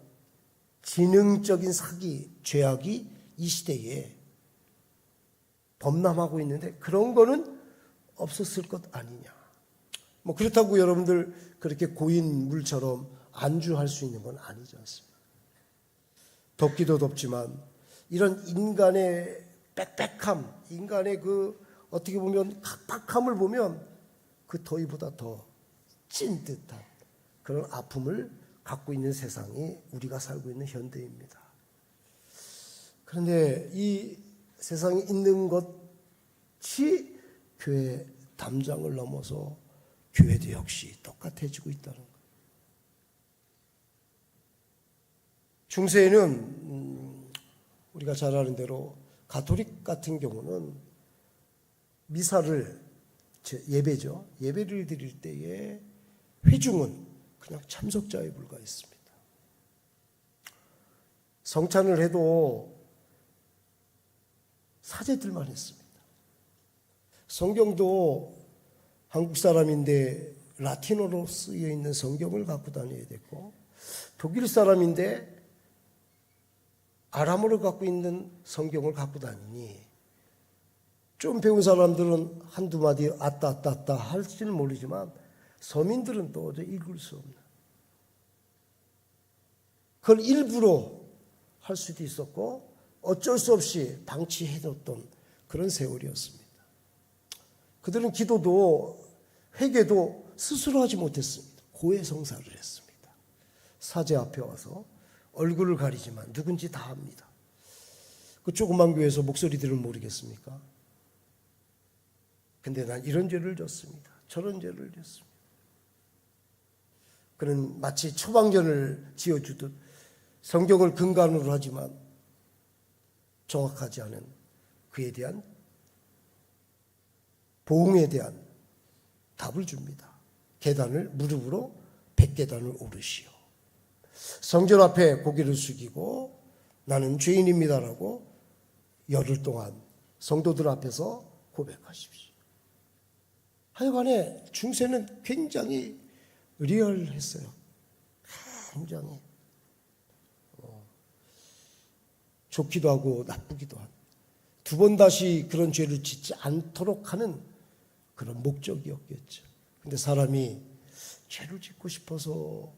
지능적인 사기, 죄악이 이 시대에 범람하고 있는데 그런 거는 없었을 것 아니냐. 뭐 그렇다고 여러분들 그렇게 고인 물처럼 안주할 수 있는 건 아니지 않습니까? 덥기도 덥지만 이런 인간의 빽빽함, 인간의 그 어떻게 보면 각박함을 보면 그 더위보다 더 찐듯한 그런 아픔을 갖고 있는 세상이 우리가 살고 있는 현대입니다. 그런데 이 세상에 있는 것이 교회 담장을 넘어서 교회도 역시 똑같아지고 있다는 거예요. 중세에는 우리가 잘 아는 대로 가톨릭 같은 경우는 미사를 예배죠. 예배를 드릴 때에 회중은 그냥 참석자에 불과했습니다. 성찬을 해도 사제들만 했습니다. 성경도 한국 사람인데 라틴어로 쓰여 있는 성경을 갖고 다녀야 됐고, 독일 사람인데 아람어를 갖고 있는 성경을 갖고 다니니 좀 배운 사람들은 한두 마디 아따 할지는 모르지만 서민들은 도저히 읽을 수 없는, 그걸 일부러 할 수도 있었고 어쩔 수 없이 방치해뒀던 그런 세월이었습니다. 그들은 기도도 회개도 스스로 하지 못했습니다. 고해성사를 했습니다. 사제 앞에 와서 얼굴을 가리지만 누군지 다 압니다. 그 조그만 교회에서 목소리 들으면 모르겠습니까? 근데 난 이런 죄를 졌습니다. 저런 죄를 졌습니다. 그는 마치 처방전을 지어주듯 성경을 근간으로 하지만 정확하지 않은 그에 대한 보응에 대한 답을 줍니다. 계단을 무릎으로 100계단을 오르시오. 성전 앞에 고개를 숙이고 나는 죄인입니다라고 열흘 동안 성도들 앞에서 고백하십시오. 하여간에 중세는 굉장히 리얼했어요. 굉장히 좋기도 하고 나쁘기도 한, 두 번 다시 그런 죄를 짓지 않도록 하는 그런 목적이었겠죠. 근데 사람이 죄를 짓고 싶어서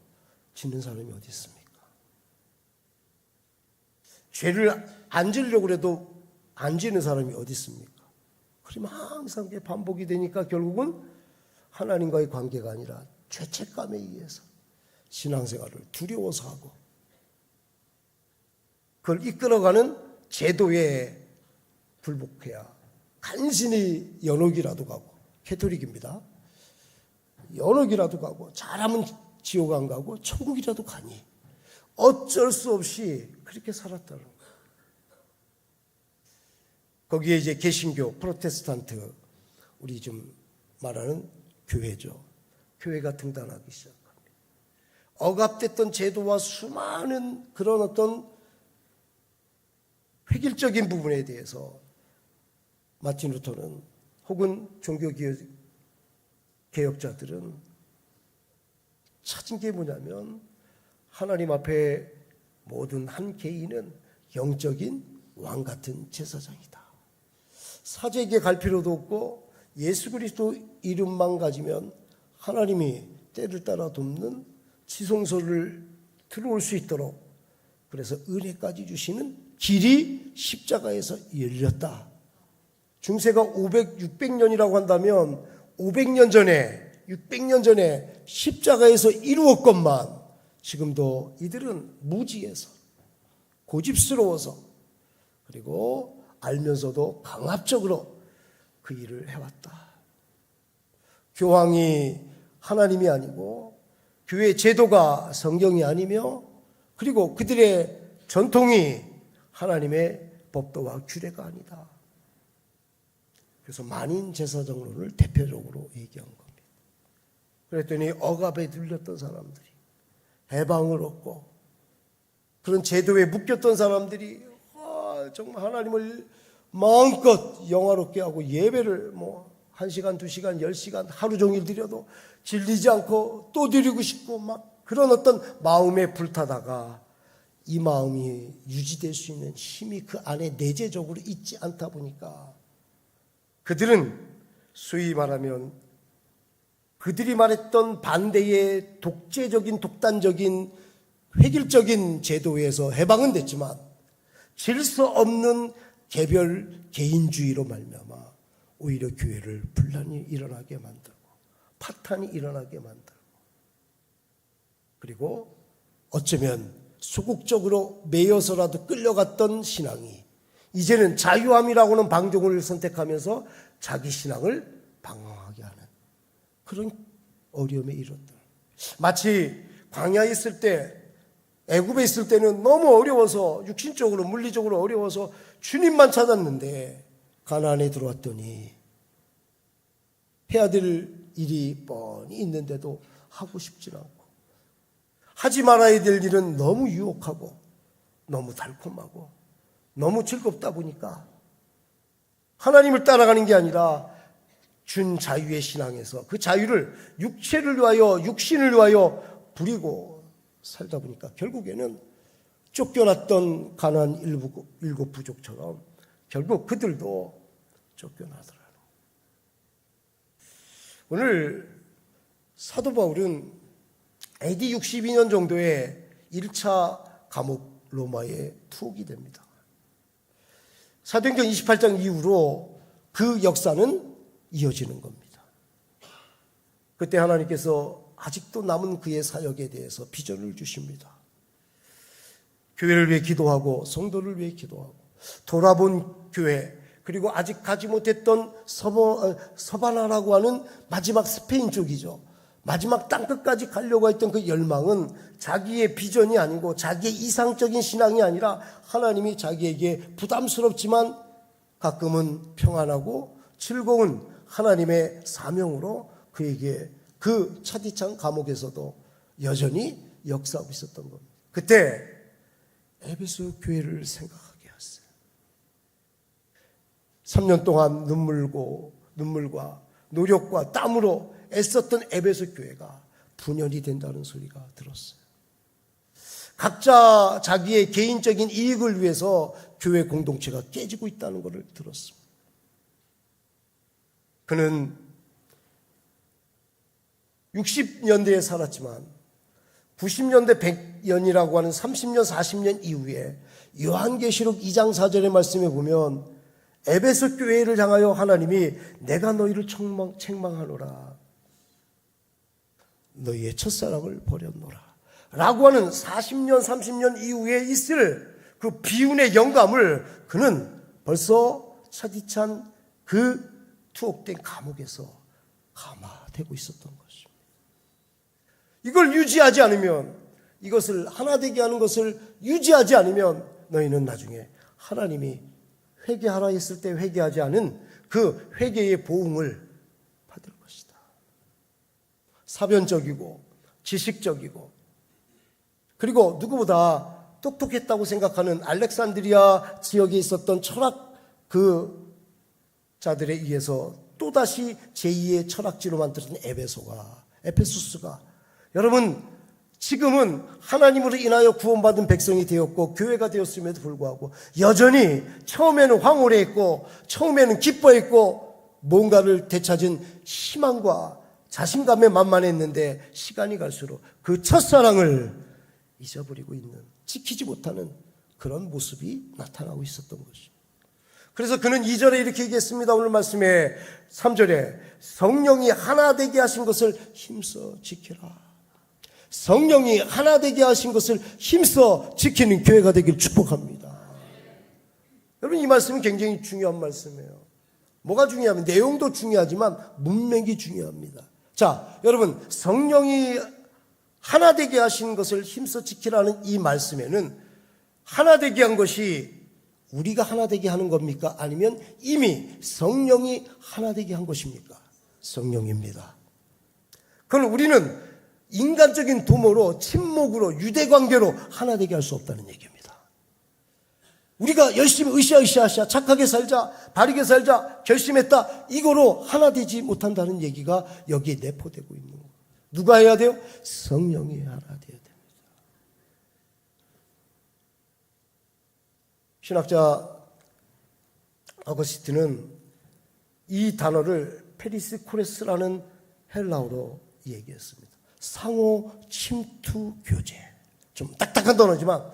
짓는 사람이 어디 있습니까? 죄를 안 지으려고 해도 안 지는 사람이 어디 있습니까? 그러면 항상 그게 반복이 되니까 결국은 하나님과의 관계가 아니라 죄책감에 의해서 신앙생활을 두려워서 하고, 그걸 이끌어가는 제도에 불복해야 간신히 연옥이라도 가고, 캐톨릭입니다. 연옥이라도 가고, 잘하면 지옥 안 가고 천국이라도 가니 어쩔 수 없이 그렇게 살았다는 거예요. 거기에 이제 개신교, 프로테스탄트, 우리 좀 말하는 교회죠. 교회가 등단하기 시작합니다. 억압됐던 제도와 수많은 그런 어떤 획일적인 부분에 대해서 마틴 루터는 혹은 종교개혁자들은 찾은 게 뭐냐면, 하나님 앞에 모든 한 개인은 영적인 왕 같은 제사장이다. 사제에게 갈 필요도 없고 예수 그리스도 이름만 가지면 하나님이 때를 따라 돕는 지성소를 들어올 수 있도록, 그래서 은혜까지 주시는 길이 십자가에서 열렸다. 중세가 600년이라고 한다면 500년 전에, 600년 전에 십자가에서 이루었건만 지금도 이들은 무지해서, 고집스러워서, 그리고 알면서도 강압적으로 그 일을 해왔다. 교황이 하나님이 아니고 교회 제도가 성경이 아니며, 그리고 그들의 전통이 하나님의 법도와 규례가 아니다. 그래서 만인 제사장론을 대표적으로 얘기한 겁니다. 그랬더니 억압에 들렸던 사람들이 해방을 얻고, 그런 제도에 묶였던 사람들이 정말 하나님을 마음껏 영화롭게 하고 예배를 1시간, 2시간, 10시간 하루 종일 드려도 질리지 않고 또 드리고 싶고 막 그런 어떤 마음에 불타다가 이 마음이 유지될 수 있는 힘이 그 안에 내재적으로 있지 않다 보니까 그들은 소위 말하면 그들이 말했던 반대의 독재적인, 독단적인, 획일적인 제도에서 해방은 됐지만 질서 없는 개별 개인주의로 말미암아 오히려 교회를 분란이 일어나게 만들고 파탄이 일어나게 만들고, 그리고 어쩌면 소극적으로 매여서라도 끌려갔던 신앙이 이제는 자유함이라고는 방종을 선택하면서 자기 신앙을 방황하게 하는 그런 어려움에 이뤘다. 마치 광야에 있을 때, 애굽에 있을 때는 너무 어려워서, 육신적으로 물리적으로 어려워서 주님만 찾았는데 가나안에 들어왔더니 해야 될 일이 뻔히 있는데도 하고 싶지 않고 하지 말아야 될 일은 너무 유혹하고 너무 달콤하고 너무 즐겁다 보니까 하나님을 따라가는 게 아니라 준 자유의 신앙에서 그 자유를 육체를 위하여 육신을 위하여 부리고 살다 보니까 결국에는 쫓겨났던 가나안 일곱 부족처럼 결국 그들도 쫓겨나더라. 오늘 사도 바울은 AD 62년 정도에 1차 감옥 로마에 투옥이 됩니다. 사도행전 28장 이후로 그 역사는 이어지는 겁니다. 그때 하나님께서 아직도 남은 그의 사역에 대해서 비전을 주십니다. 교회를 위해 기도하고 성도를 위해 기도하고 돌아본 교회 그리고 아직 가지 못했던 서바나라고 하는 마지막 스페인 쪽이죠. 마지막 땅끝까지 가려고 했던 그 열망은 자기의 비전이 아니고 자기의 이상적인 신앙이 아니라 하나님이 자기에게 부담스럽지만 가끔은 평안하고 즐거운 하나님의 사명으로 그에게 그 차디찬 감옥에서도 여전히 역사하고 있었던 겁니다. 그때 에베소 교회를 생각하게 했어요. 3년 동안 눈물과 노력과 땀으로 애썼던 에베소 교회가 분열이 된다는 소리가 들었어요. 각자 자기의 개인적인 이익을 위해서 교회 공동체가 깨지고 있다는 것을 들었습니다. 그는 60년대에 살았지만 90년대 100년이라고 하는 30년 40년 이후에 요한계시록 2장 4절의 말씀에 보면 에베소 교회를 향하여 하나님이 내가 너희를 책망하노라 너희의 첫사랑을 버렸노라 라고 하는 40년 30년 이후에 있을 그 비운의 영감을 그는 벌써 차디찬 그 투옥된 감옥에서 감화되고 있었던 것입니다. 이걸 유지하지 않으면 이것을 하나 되게 하는 것을 유지하지 않으면 너희는 나중에 하나님이 회개하라 했을 때 회개하지 않은 그 회개의 보응을 받을 것이다. 사변적이고 지식적이고 그리고 누구보다 똑똑했다고 생각하는 알렉산드리아 지역에 있었던 철학 그 자들에 의해서 또다시 제2의 철학지로 만들어진 에베소스가 여러분 지금은 하나님으로 인하여 구원받은 백성이 되었고 교회가 되었음에도 불구하고 여전히 처음에는 황홀했고 처음에는 기뻐했고 뭔가를 되찾은 희망과 자신감에 만만했는데 시간이 갈수록 그 첫사랑을 잊어버리고 있는 지키지 못하는 그런 모습이 나타나고 있었던 것입니다. 그래서 그는 2절에 이렇게 얘기했습니다. 오늘 말씀에 3절에 성령이 하나 되게 하신 것을 힘써 지키라. 성령이 하나 되게 하신 것을 힘써 지키는 교회가 되길 축복합니다. 여러분 이 말씀은 굉장히 중요한 말씀이에요. 뭐가 중요하면 내용도 중요하지만 문맥이 중요합니다. 자, 여러분 성령이 하나 되게 하신 것을 힘써 지키라는 이 말씀에는 하나 되게 한 것이 우리가 하나 되게 하는 겁니까? 아니면 이미 성령이 하나 되게 한 것입니까? 성령입니다. 그건 우리는 인간적인 도모로 친목으로 유대관계로 하나 되게 할 수 없다는 얘기입니다. 우리가 열심히 으쌰으쌰 착하게 살자 바르게 살자 결심했다 이거로 하나 되지 못한다는 얘기가 여기에 내포되고 있는 거예요. 누가 해야 돼요? 성령이 하나 되어야 됩니다. 신학자 아거스틴은 이 단어를 페리스코레스라는 헬라어로 얘기했습니다. 상호 침투 교제. 좀 딱딱한 단어지만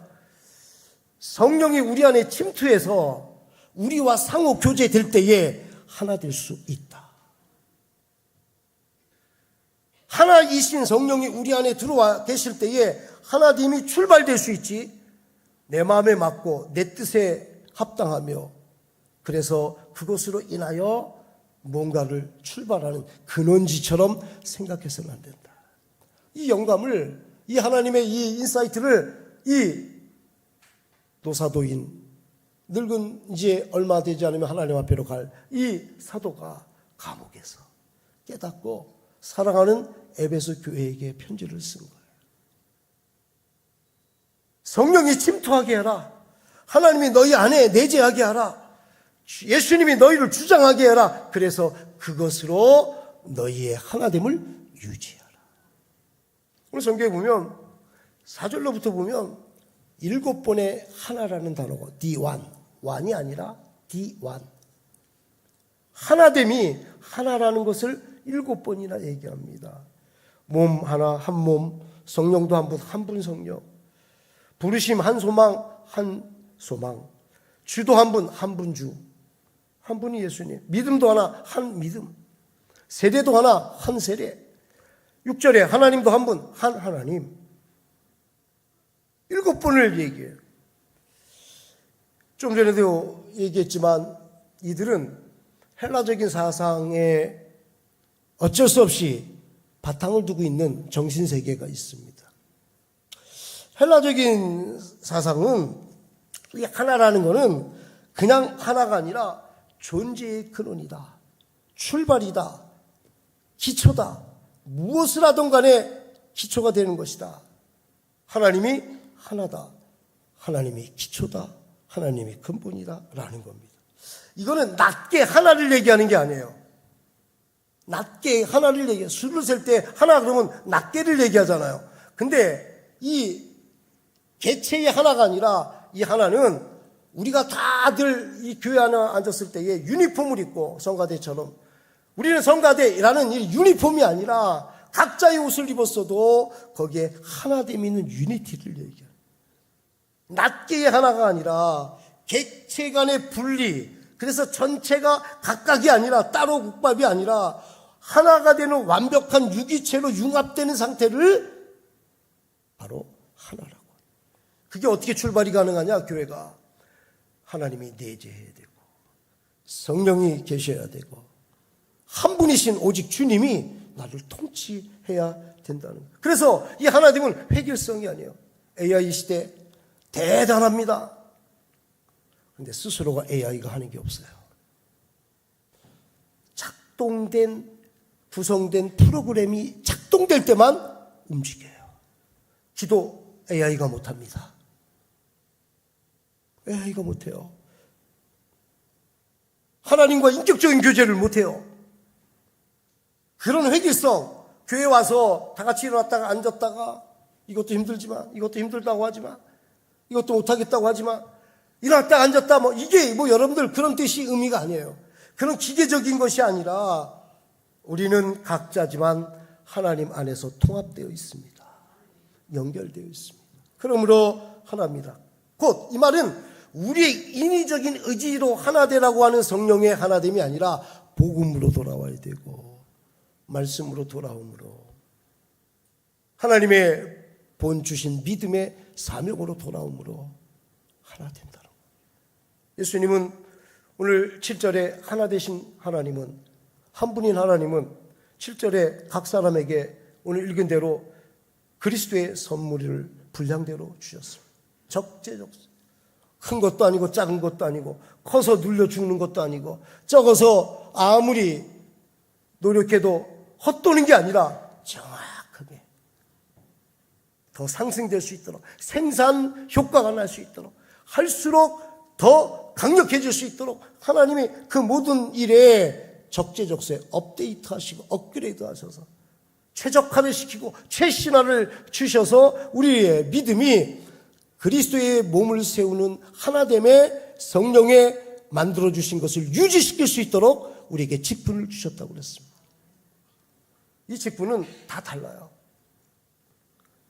성령이 우리 안에 침투해서 우리와 상호 교제될 때에 하나 될 수 있다. 하나이신 성령이 우리 안에 들어와 계실 때에 하나됨이 출발될 수 있지. 내 마음에 맞고 내 뜻에 합당하며 그래서 그것으로 인하여 뭔가를 출발하는 근원지처럼 생각해서는 안 된다. 이 영감을 이 하나님의 이 인사이트를 이 노사도인 늙은 이제 얼마 되지 않으면 하나님 앞에로 갈 이 사도가 감옥에서 깨닫고 사랑하는 에베소 교회에게 편지를 쓴 거예요. 성령이 침투하게 하라. 하나님이 너희 안에 내재하게 하라. 예수님이 너희를 주장하게 해라. 그래서 그것으로 너희의 하나됨을 유지하라. 오늘 성경에 보면 4절로부터 보면 7번의 하나라는 단어가 D1, 완이 아니라 D1. 하나됨이 하나라는 것을 7번이나 얘기합니다. 몸 하나, 한 몸, 성령도 한 분, 한 분 성령. 부르심 한 소망, 한 소망. 주도 한 분, 한 분 주. 한 분이 예수님. 믿음도 하나, 한 믿음. 세례도 하나, 한 세례. 6절에 하나님도 한 분, 한 하나님. 7번을 얘기해요. 좀 전에도 얘기했지만 이들은 헬라적인 사상에 어쩔 수 없이 바탕을 두고 있는 정신세계가 있습니다. 헬라적인 사상은 이 하나라는 것은 그냥 하나가 아니라 존재의 근원이다. 출발이다. 기초다. 무엇을 하든 간에 기초가 되는 것이다. 하나님이 하나다. 하나님이 기초다. 하나님이 근본이다. 라는 겁니다. 이거는 낮게 하나를 얘기하는 게 아니에요. 낮게 하나를 얘기해요. 수를 셀 때 하나 그러면 낮게를 얘기하잖아요. 근데 이 개체의 하나가 아니라 이 하나는 우리가 다들 이 교회 안에 앉았을 때에 유니폼을 입고 성가대처럼 우리는 성가대라는 이 유니폼이 아니라 각자의 옷을 입었어도 거기에 하나됨이 있는 유니티를 얘기해요. 낱개의 하나가 아니라 객체 간의 분리, 그래서 전체가 각각이 아니라 따로 국밥이 아니라 하나가 되는 완벽한 유기체로 융합되는 상태를 바로 하나라고. 그게 어떻게 출발이 가능하냐? 교회가 하나님이 내재해야 되고 성령이 계셔야 되고 한 분이신 오직 주님이 나를 통치해야 된다는 거예요. 그래서 이 하나님은 획일성이 아니에요. AI 시대 대단합니다. 그런데 스스로가 AI가 하는 게 없어요. 작동된 구성된 프로그램이 작동될 때만 움직여요. 기도 AI가 못합니다. AI가 못해요. 하나님과 인격적인 교제를 못해요. 그런 획일성, 교회 와서 다 같이 일어났다가 앉았다가 이것도 힘들지만 이것도 힘들다고 하지만 이것도 못하겠다고 하지만 일어났다 앉았다 이게 여러분들 그런 뜻이 의미가 아니에요. 그런 기계적인 것이 아니라 우리는 각자지만 하나님 안에서 통합되어 있습니다. 연결되어 있습니다. 그러므로 하나입니다. 곧 이 말은 우리의 인위적인 의지로 하나 되라고 하는 성령의 하나됨이 아니라 복음으로 돌아와야 되고 말씀으로 돌아옴으로 하나님의 본 주신 믿음의 사명으로 돌아옴으로 하나 된다는 거예요. 예수님은 오늘 7절에 하나 되신 하나님은 한 분인 하나님은 7절에 각 사람에게 오늘 읽은 대로 그리스도의 선물을 분량대로 주셨습니다. 적재적소. 큰 것도 아니고 작은 것도 아니고 커서 눌려 죽는 것도 아니고 적어서 아무리 노력해도 헛도는 게 아니라 정확하게 더 상승될 수 있도록 생산 효과가 날 수 있도록 할수록 더 강력해질 수 있도록 하나님이 그 모든 일에 적재적소에 업데이트하시고 업그레이드 하셔서 최적화를 시키고 최신화를 주셔서 우리의 믿음이 그리스도의 몸을 세우는 하나됨의 성령에 만들어주신 것을 유지시킬 수 있도록 우리에게 직분을 주셨다고 그랬습니다. 이 직분은 다 달라요.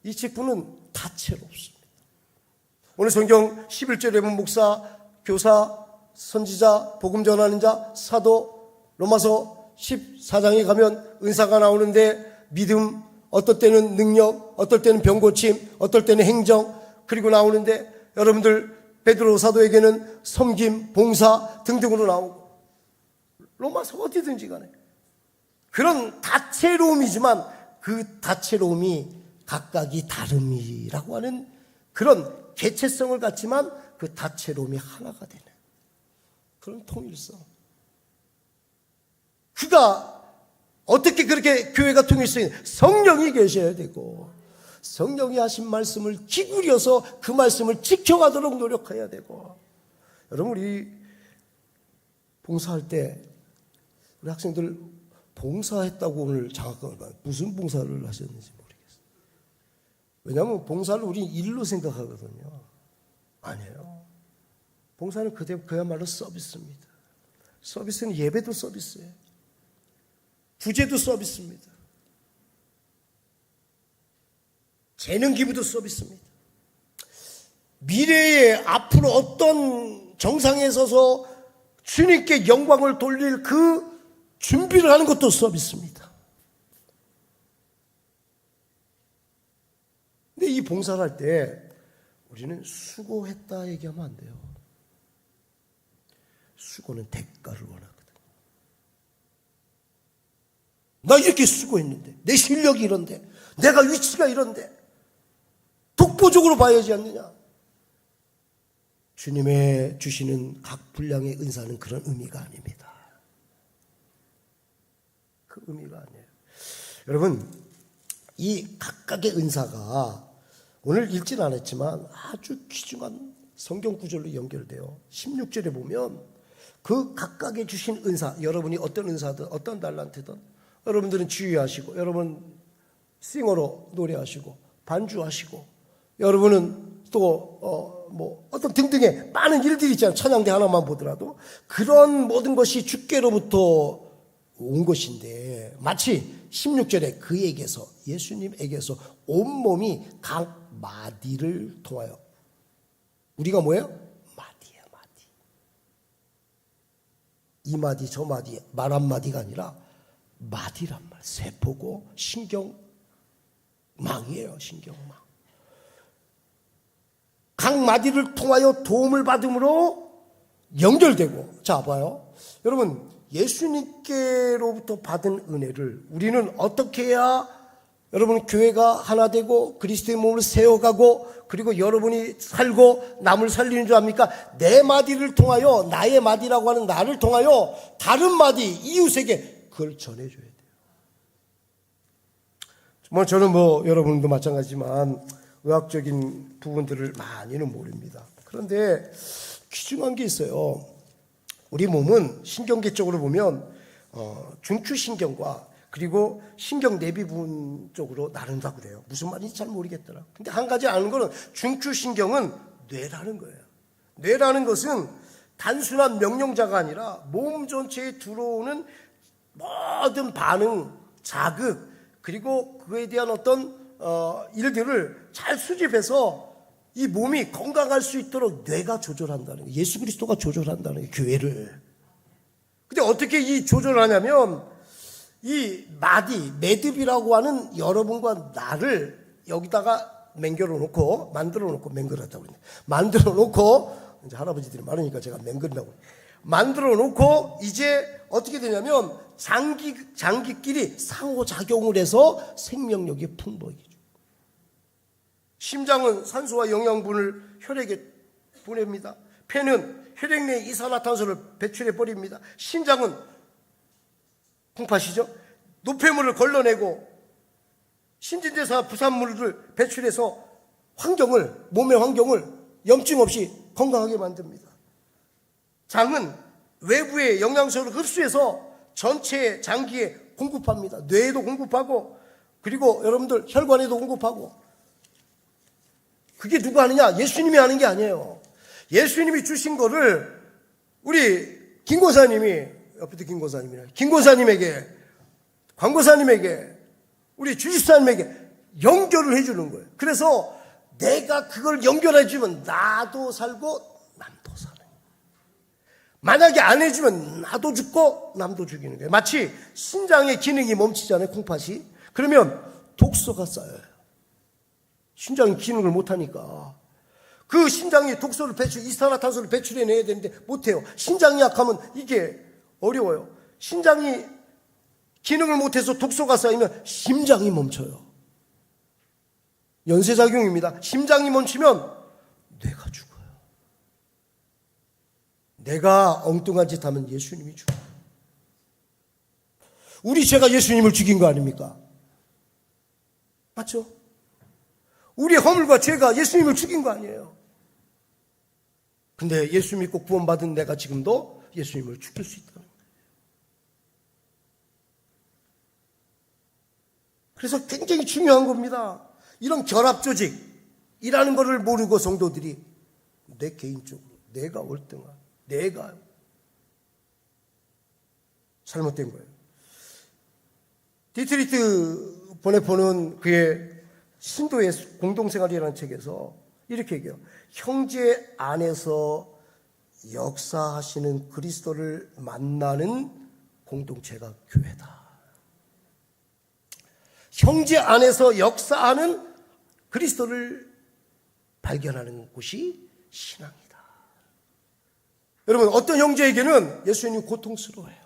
이 직분은 다채롭습니다. 오늘 성경 11절에 보면 목사, 교사, 선지자, 복음 전하는 자, 사도, 로마서 14장에 가면 은사가 나오는데 믿음, 어떨 때는 능력, 어떨 때는 병고침, 어떨 때는 행정, 그리고 나오는데 여러분들 베드로 사도에게는 섬김, 봉사 등등으로 나오고 로마서 어디든지 간에 그런 다채로움이지만 그 다채로움이 각각이 다름이라고 하는 그런 개체성을 갖지만 그 다채로움이 하나가 되는 그런 통일성. 그가 어떻게 그렇게 교회가 통일성이 있냐? 성령이 계셔야 되고 성령이 하신 말씀을 기울여서 그 말씀을 지켜가도록 노력해야 되고. 여러분, 우리 봉사할 때 우리 학생들 봉사했다고 오늘 장학금을 받아요. 무슨 봉사를 하셨는지 모르겠어요. 왜냐하면 봉사를 우리 일로 생각하거든요. 아니에요. 봉사는 그야말로 서비스입니다. 서비스는 예배도 서비스예요. 구제도 서비스입니다. 재능 기부도 서비스입니다. 미래에 앞으로 어떤 정상에 서서 주님께 영광을 돌릴 그 준비를 하는 것도 서비스입니다. 근데 이 봉사를 할 때 우리는 수고했다 얘기하면 안 돼요. 수고는 대가를 원하거든. 나 이렇게 수고했는데, 내 실력이 이런데, 내가 위치가 이런데 독보적으로 봐야지 않느냐. 주님의 주시는 각 분량의 은사는 그런 의미가 아닙니다. 그 의미가 아니에요. 여러분, 이 각각의 은사가 오늘 읽진 않았지만 아주 귀중한 성경 구절로 연결돼요. 16절에 보면 그 각각의 주신 은사, 여러분이 어떤 은사든 어떤 달란트든, 여러분들은 지휘하시고, 여러분 싱어로 노래하시고 반주하시고, 여러분은 또 어떤 등등의 많은 일들이 있잖아요. 찬양대 하나만 보더라도 그런 모든 것이 주께로부터 온 것인데, 마치 16절에 그에게서, 예수님에게서 온몸이 각 마디를 통하여, 우리가 뭐예요? 마디예요, 마디. 이 마디 저 마디, 말 한마디가 아니라 마디란 말, 세포고 신경망이에요. 신경망. 각 마디를 통하여 도움을 받음으로 연결되고. 자, 봐요. 여러분, 예수님께로부터 받은 은혜를 우리는 어떻게 해야 여러분 교회가 하나 되고 그리스도의 몸을 세워가고 그리고 여러분이 살고 남을 살리는 줄 압니까? 내 마디를 통하여, 나의 마디라고 하는 나를 통하여 다른 마디, 이웃에게 그걸 전해줘야 돼요. 저는 여러분도 마찬가지지만 의학적인 부분들을 많이는 모릅니다. 그런데 귀중한 게 있어요. 우리 몸은 신경계적으로 보면 중추신경과 그리고 신경내비 부분 쪽으로 나눈다고 그래요. 무슨 말인지 잘 모르겠더라. 근데 한 가지 아는 거는 중추신경은 뇌라는 거예요. 뇌라는 것은 단순한 명령자가 아니라 몸 전체에 들어오는 모든 반응, 자극, 그리고 그에 대한 어떤 일들을 잘 수집해서 이 몸이 건강할 수 있도록 뇌가 조절한다는 거예요. 예수 그리스도가 조절한다는 거예요, 교회를. 근데 어떻게 이 조절을 하냐면 이 마디, 매듭이라고 하는 여러분과 나를 여기다가 만들어 놓고 맹글었다고 그러네. 만들어 놓고, 이제 할아버지들이 많으니까 제가 맹글이라고. 만들어 놓고 이제 어떻게 되냐면 장기끼리 상호작용을 해서 생명력이 풍부해지죠. 심장은 산소와 영양분을 혈액에 보냅니다. 폐는 혈액 내 이산화탄소를 배출해 버립니다. 신장은 콩팥이죠. 노폐물을 걸러내고 신진대사 부산물을 배출해서 몸의 환경을 염증 없이 건강하게 만듭니다. 장은 외부의 영양소를 흡수해서 전체 장기에 공급합니다. 뇌에도 공급하고 그리고 여러분들 혈관에도 공급하고. 그게 누가 하느냐? 예수님이 하는 게 아니에요. 예수님이 주신 거를 우리 김고사님이, 옆에도 김고사님이네, 김고사님에게, 광고사님에게, 우리 주집사님에게 연결을 해주는 거예요. 그래서 내가 그걸 연결해주면 나도 살고 남도 사는 거예요. 만약에 안 해주면 나도 죽고 남도 죽이는 거예요. 마치 신장의 기능이 멈추잖아요, 콩팥이. 그러면 독소가 쌓여요. 신장이 기능을 못하니까. 그 신장이 독소를 이산화탄소를 배출해내야 되는데 못해요. 신장이 약하면 이게 어려워요. 신장이 기능을 못해서 독소가 쌓이면 심장이 멈춰요. 연쇄작용입니다. 심장이 멈추면 뇌가 죽어요. 내가 엉뚱한 짓 하면 예수님이 죽어. 우리 죄가 예수님을 죽인 거 아닙니까? 맞죠? 우리의 허물과 죄가 예수님을 죽인 거 아니에요. 근데 예수 믿고 구원받은 내가 지금도 예수님을 죽일 수 있다는 거예요. 그래서 굉장히 중요한 겁니다. 이런 결합 조직이라는 것을 모르고 성도들이 내 개인적으로 내가 월등한 내가 잘못된 거예요. 디트리트 보네포는 그의 신도의 공동생활이라는 책에서 이렇게 얘기해요. 형제 안에서 역사하시는 그리스도를 만나는 공동체가 교회다. 형제 안에서 역사하는 그리스도를 발견하는 곳이 신앙이다. 여러분, 어떤 형제에게는 예수님이 고통스러워요.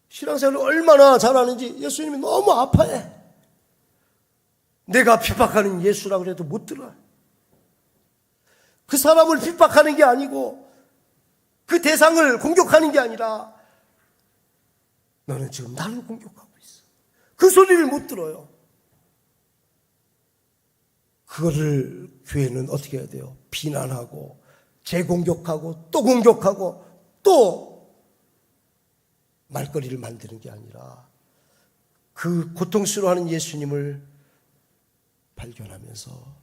신앙생활을 얼마나 잘하는지 예수님이 너무 아파해. 내가 핍박하는 예수라고 해도 못 들어요. 그 사람을 핍박하는 게 아니고 그 대상을 공격하는 게 아니라 너는 지금 나를 공격하고 있어. 그 소리를 못 들어요. 그거를 교회는 어떻게 해야 돼요? 비난하고 재공격하고 또 공격하고 또 말거리를 만드는 게 아니라 그 고통스러워하는 예수님을 발견하면서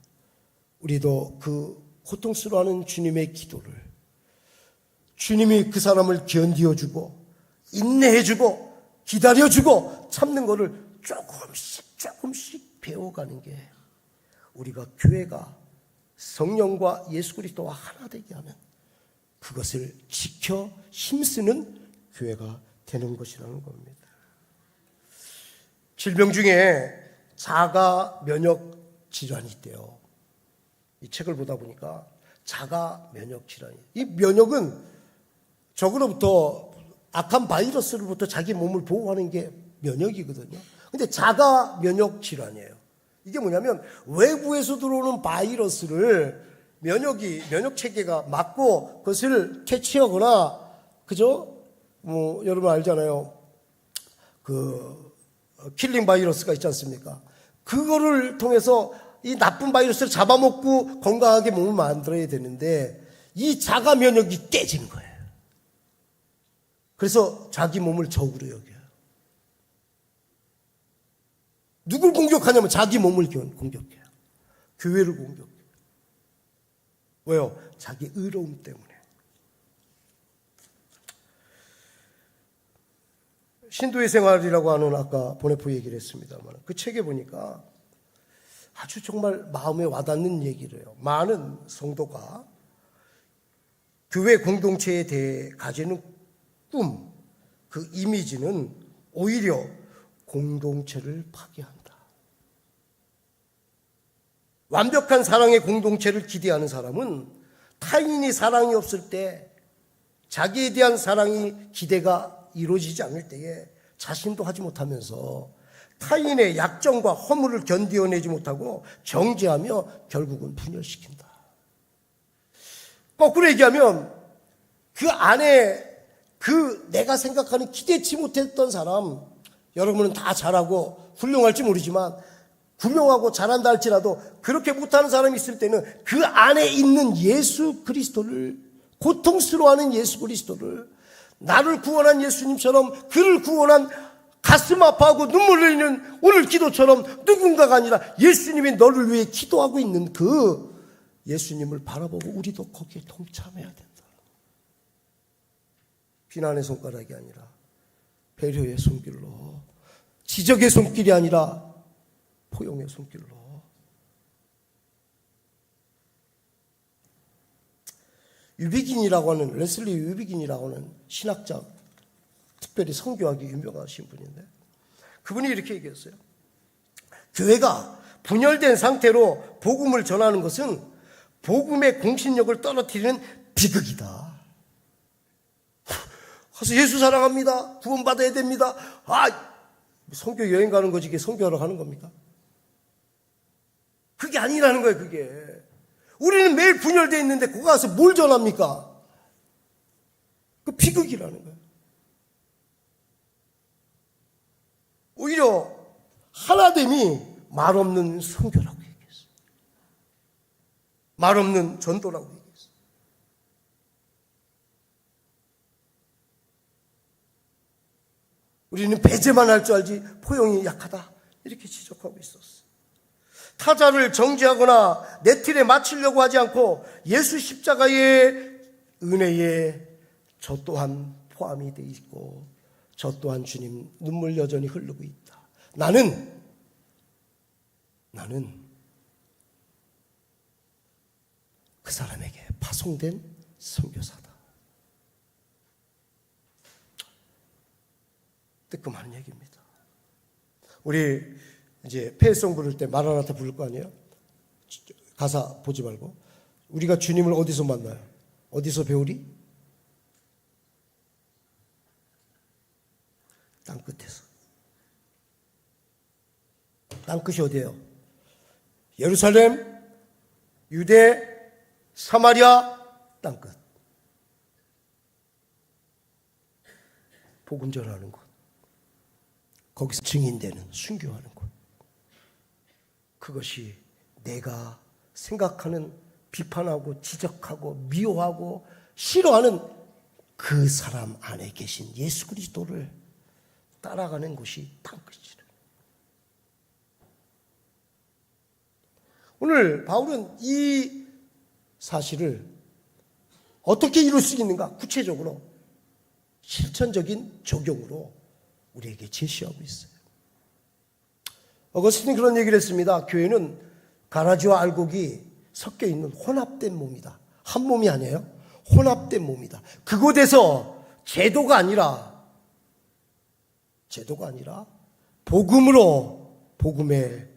우리도 그 고통스러워하는 주님의 기도를, 주님이 그 사람을 견디어주고 인내해주고 기다려주고 참는 것을 조금씩 배워가는 게 우리가 교회가 성령과 예수 그리스도와 하나 되게 하면 그것을 지켜 힘쓰는 교회가 되는 것이라는 겁니다. 질병 중에 자가 면역 질환이 있대요. 이 책을 보다 보니까 자가 면역 질환이. 이 면역은 적으로부터 악한 바이러스로부터 자기 몸을 보호하는 게 면역이거든요. 근데 자가 면역 질환이에요. 이게 뭐냐면 외부에서 들어오는 바이러스를 면역 체계가 막고 그것을 캐치하거나, 그죠? 뭐 여러분 알잖아요. 그 킬링 바이러스가 있지 않습니까? 그거를 통해서 이 나쁜 바이러스를 잡아먹고 건강하게 몸을 만들어야 되는데 이 자가 면역이 깨진 거예요. 그래서 자기 몸을 적으로 여겨요. 누굴 공격하냐면 자기 몸을 공격해요. 교회를 공격해요. 왜요? 자기 의로움 때문에. 신도의 생활이라고 하는 아까 보네포 얘기를 했습니다만 그 책에 보니까 아주 정말 마음에 와닿는 얘기를 해요. 많은 성도가 교회 공동체에 대해 가지는 꿈, 그 이미지는 오히려 공동체를 파괴한다. 완벽한 사랑의 공동체를 기대하는 사람은 타인이 사랑이 없을 때 자기에 대한 사랑이 기대가 이루어지지 않을 때에 자신도 하지 못하면서 타인의 약점과 허물을 견디어내지 못하고 정죄하며 결국은 분열시킨다. 거꾸로 얘기하면 그 안에 그 내가 생각하는 기대치 못했던 사람, 여러분은 다 잘하고 훌륭할지 모르지만 훌륭하고 잘한다 할지라도 그렇게 못하는 사람이 있을 때는 그 안에 있는 예수 그리스도를, 고통스러워하는 예수 그리스도를, 나를 구원한 예수님처럼 그를 구원한 가슴 아파하고 눈물 흘리는 오늘 기도처럼 누군가가 아니라 예수님이 너를 위해 기도하고 있는 그 예수님을 바라보고 우리도 거기에 동참해야 된다. 비난의 손가락이 아니라 배려의 손길로, 지적의 손길이 아니라 포용의 손길로. 유비긴이라고 하는, 레슬리 유비긴이라고 하는 신학자, 특별히 선교학이 유명하신 분인데 그분이 이렇게 얘기했어요. 교회가 분열된 상태로 복음을 전하는 것은 복음의 공신력을 떨어뜨리는 비극이다. 가서 예수 사랑합니다. 구원받아야 됩니다. 선교 여행 가는 거지 이게 선교하러 가는 겁니까? 그게 아니라는 거예요. 그게 우리는 매일 분열되어 있는데 거기 가서 뭘 전합니까? 그 비극이라는 거예요. 오히려 하나됨이 말 없는 선교라고 얘기했어요. 말 없는 전도라고 얘기했어요. 우리는 배제만 할 줄 알지 포용이 약하다 이렇게 지적하고 있었어요. 타자를 정지하거나 내 틀에 맞추려고 하지 않고 예수 십자가의 은혜에 저 또한 포함이 되어 있고 저 또한 주님 눈물 여전히 흐르고 있다. 나는 그 사람에게 파송된 선교사다. 뜨끔한 얘기입니다. 우리 이제 폐성 부를 때 마라나타 부를 거 아니에요? 가사 보지 말고. 우리가 주님을 어디서 만나요? 어디서 배우리? 땅끝에서. 땅끝이 어디예요? 예루살렘, 유대, 사마리아, 땅끝. 복음 전하는 곳. 거기서 증인되는 순교하는 곳. 그것이 내가 생각하는 비판하고 지적하고 미워하고 싫어하는 그 사람 안에 계신 예수 그리스도를 따라가는 곳이 땅끝이라. 오늘 바울은 이 사실을 어떻게 이룰 수 있는가 구체적으로 실천적인 적용으로 우리에게 제시하고 있어요. 어거스틴이 그런 얘기를 했습니다. 교회는 가라지와 알곡이 섞여 있는 혼합된 몸이다. 한 몸이 아니에요. 혼합된 몸이다. 그곳에서 제도가 아니라 복음에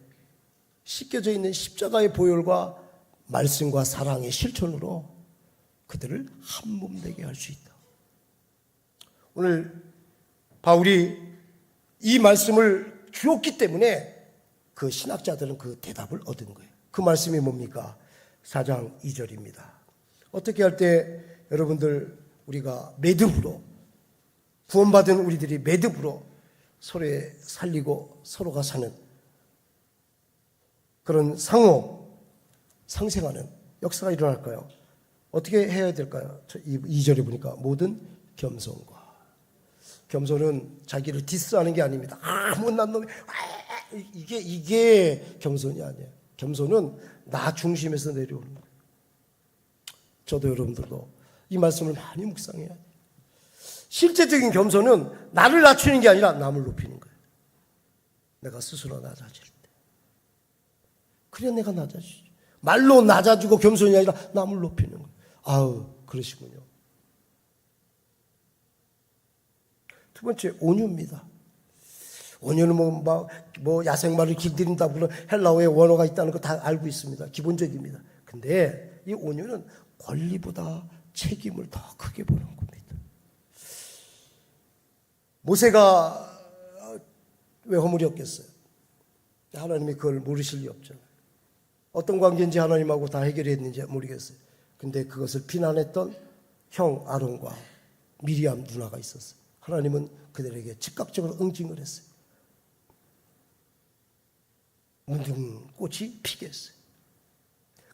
씻겨져 있는 십자가의 보혈과 말씀과 사랑의 실천으로 그들을 한 몸 되게 할 수 있다. 오늘 바울이 이 말씀을 주었기 때문에 그 신학자들은 그 대답을 얻은 거예요. 그 말씀이 뭡니까? 4장 2절입니다. 어떻게 할 때 여러분들 우리가 매듭으로 구원받은 우리들이 매듭으로 서로에 살리고 서로가 사는 그런 상생하는 역사가 일어날까요? 어떻게 해야 될까요? 2절에 보니까 모든 겸손과. 겸손은 자기를 디스하는 게 아닙니다. 못난 놈이 이게 겸손이 아니에요. 겸손은 나 중심에서 내려오는 거예요. 저도 여러분들도 이 말씀을 많이 묵상해야 돼요. 실제적인 겸손은 나를 낮추는 게 아니라 남을 높이는 거예요. 내가 스스로 낮아질 때. 그래 내가 낮아지지. 말로 낮아지고 겸손이 아니라 남을 높이는 거예요. 아우 그러시군요. 두 번째 온유입니다. 온유는 뭐 야생마를 길들인다 물론 헬라어의 원어가 있다는 거 다 알고 있습니다. 기본적입니다. 근데 이 온유는 권리보다 책임을 더 크게 보는 겁니다. 모세가 왜 허물이 없겠어요? 하나님이 그걸 모르실 리 없잖아요. 어떤 관계인지 하나님하고 다 해결했는지 모르겠어요. 근데 그것을 비난했던 형 아론과 미리암 누나가 있었어요. 하나님은 그들에게 즉각적으로 응징을 했어요. 문둥 꽃이 피게 했어요.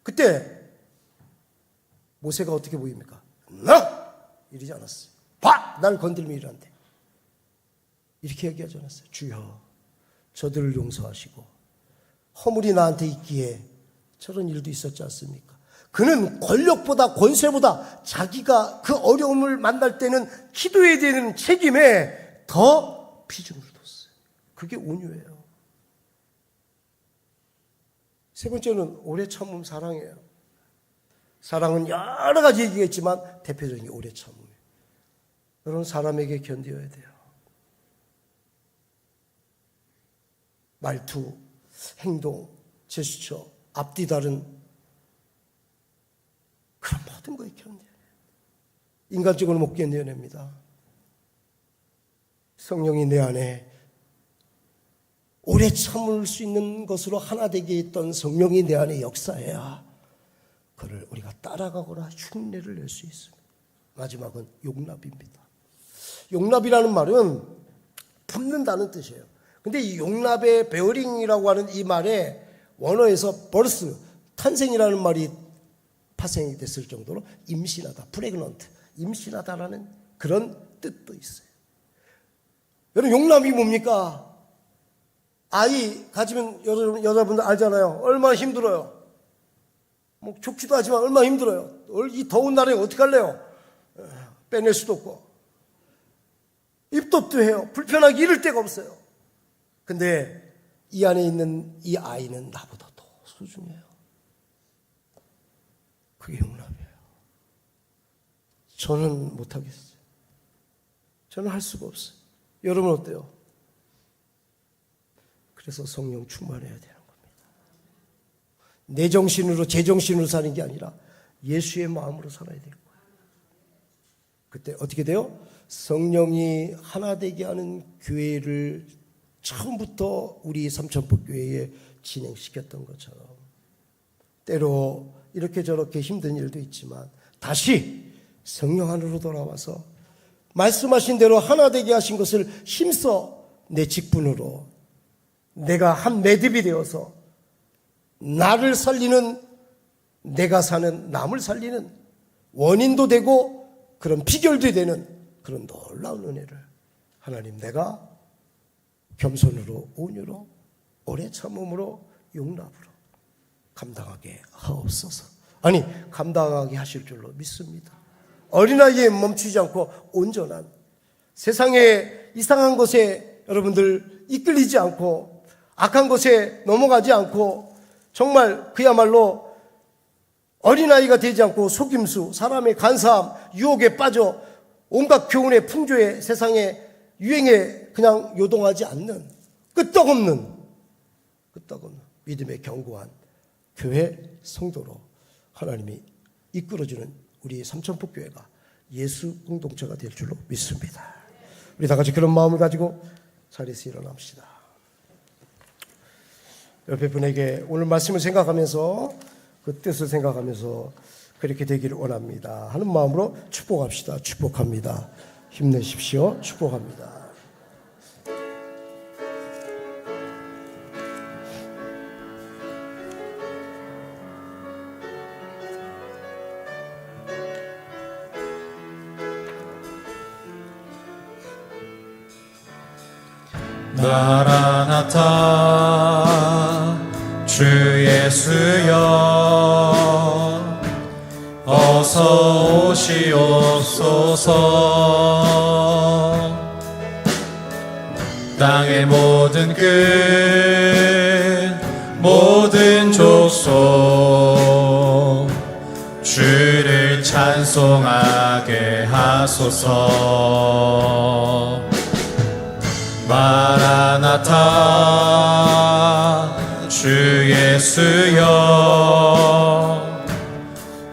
그때 모세가 어떻게 보입니까? 나! 이러지 않았어요. 봐! 날 건들면 이란대. 이렇게 얘기하지 않았어요. 주여 저들을 용서하시고 허물이 나한테 있기에 저런 일도 있었지 않습니까? 그는 권력보다 권세보다 자기가 그 어려움을 만날 때는 기도해야 되는 책임에 더 비중을 뒀어요. 그게 온유예요. 세 번째는 오래 참음 사랑이에요. 사랑은 여러 가지 얘기겠지만 대표적인 게 오래 참음이에요. 여러분 사람에게 견뎌야 돼요. 말투, 행동, 제스처, 앞뒤 다른 그런 모든 거에 견뎌야 돼요. 인간적으로 못 견뎌냅니다. 성령이 내 안에 오래 참을 수 있는 것으로 하나 되게 했던 성령이 내 안에 역사해야 그를 우리가 따라가거나 흉내를 낼 수 있습니다. 마지막은 용납입니다. 용납이라는 말은 품는다는 뜻이에요. 근데 이 용납의 베어링이라고 하는 이 말에 원어에서 birth, 탄생이라는 말이 파생이 됐을 정도로 임신하다, pregnant, 임신하다라는 그런 뜻도 있어요. 여러분, 용납이 뭡니까? 아이 가지면 여러분들 알잖아요. 얼마나 힘들어요. 뭐 좋기도 하지만 얼마나 힘들어요. 이 더운 날에 어떻게 할래요? 빼낼 수도 없고 입덧도 해요. 불편하게 이럴 데가 없어요. 근데 이 안에 있는 이 아이는 나보다 더 소중해요. 그게 용납이에요. 저는 못하겠어요. 저는 할 수가 없어요. 여러분 어때요? 그래서 성령 충만해야 되는 겁니다. 내 정신으로 제 정신으로 사는 게 아니라 예수의 마음으로 살아야 돼요. 그때 어떻게 돼요? 성령이 하나 되게 하는 교회를 처음부터 우리 삼천포교회에 진행시켰던 것처럼 때로 이렇게 저렇게 힘든 일도 있지만 다시 성령 안으로 돌아와서 말씀하신 대로 하나 되게 하신 것을 힘써 내 직분으로 내가 한 매듭이 되어서 나를 살리는, 내가 사는 남을 살리는 원인도 되고 그런 비결도 되는 그런 놀라운 은혜를 하나님, 내가 겸손으로, 온유로, 오래 참음으로, 용납으로 감당하게 하옵소서. 아니, 감당하게 하실 줄로 믿습니다. 어린아이에 멈추지 않고 온전한, 세상에 이상한 것에 여러분들 이끌리지 않고 악한 것에 넘어가지 않고 정말 그야말로 어린아이가 되지 않고 속임수, 사람의 간사함, 유혹에 빠져 온갖 교훈의 풍조에, 세상의 유행에 그냥 요동하지 않는 끄떡없는 믿음의 견고한 교회 성도로 하나님이 이끌어주는 우리 삼천포교회가 예수 공동체가 될 줄로 믿습니다. 우리 다 같이 그런 마음을 가지고 자리에서 일어납시다. 옆에 분에게 오늘 말씀을 생각하면서 그 뜻을 생각하면서 그렇게 되기를 원합니다 하는 마음으로 축복합시다. 축복합니다. 힘내십시오. 축복합니다. 마라나타 주 예수여 어서 오시옵소서. 땅의 모든 끝 모든 족속 주를 찬송하게 하소서. 마라나타 주 예수여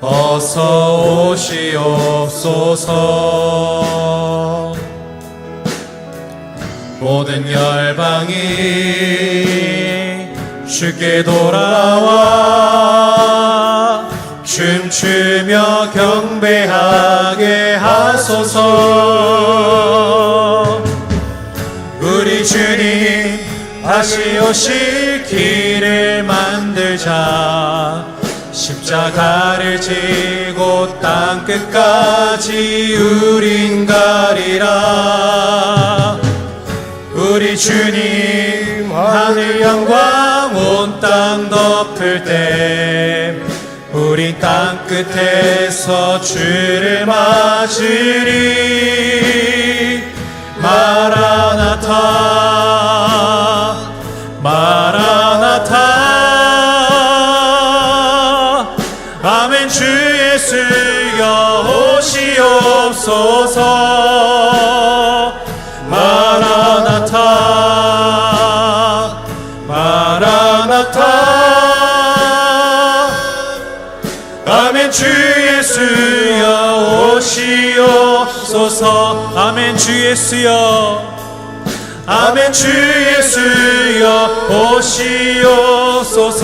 어서 오시옵소서. 모든 열방이 주께 돌아와 춤추며 경배하게 하소서. 우리 주님 다시 오실 길을 만들자. 십자가를 지고 땅끝까지 우린 가리라. 우리 주님 하늘 영광 온 땅 덮을 때 우린 땅끝에서 주를 맞으리. 마라나타 마라나타 아멘. 주 예수여 오시옵소서. 마라나타 마라나타 아멘. 주 예수여 오시옵소서. 아멘. 주 예수여 아멘. 주 예수여 오시옵소서.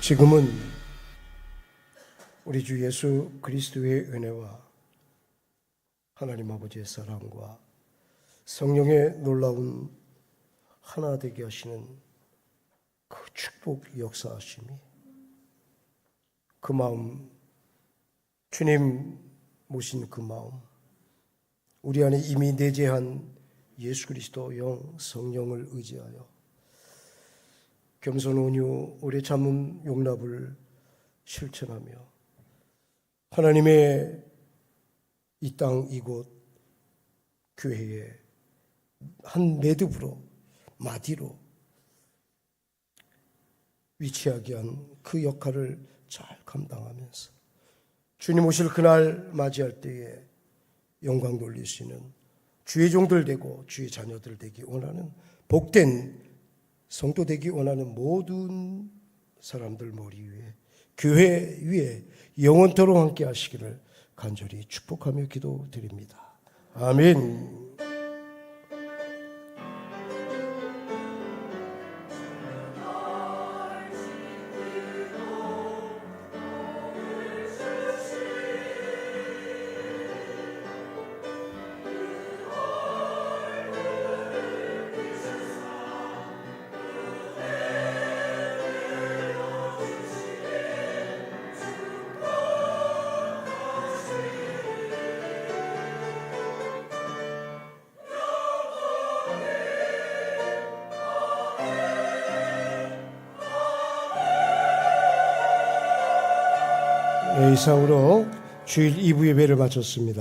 지금은 우리 주 예수 그리스도의 은혜와 하나님 아버지의 사랑과 성령의 놀라운 하나 되게 하시는 그 축복 역사하심이, 그 마음, 주님 모신 그 마음, 우리 안에 이미 내재한 예수 그리스도 영 성령을 의지하여 겸손 온유 오래 참음 용납을 실천하며 하나님의 이 땅 이곳 교회에 한 매듭으로 마디로 위치하게 한 그 역할을 잘 감당하면서 주님 오실 그날 맞이할 때에 영광 돌릴 수 있는 주의 종들 되고 주의 자녀들 되기 원하는 복된 성도 되기 원하는 모든 사람들 머리 위에, 교회 위에 영원토록 함께 하시기를 간절히 축복하며 기도드립니다. 아멘. 이상으로 주일 2부 예배를 마쳤습니다.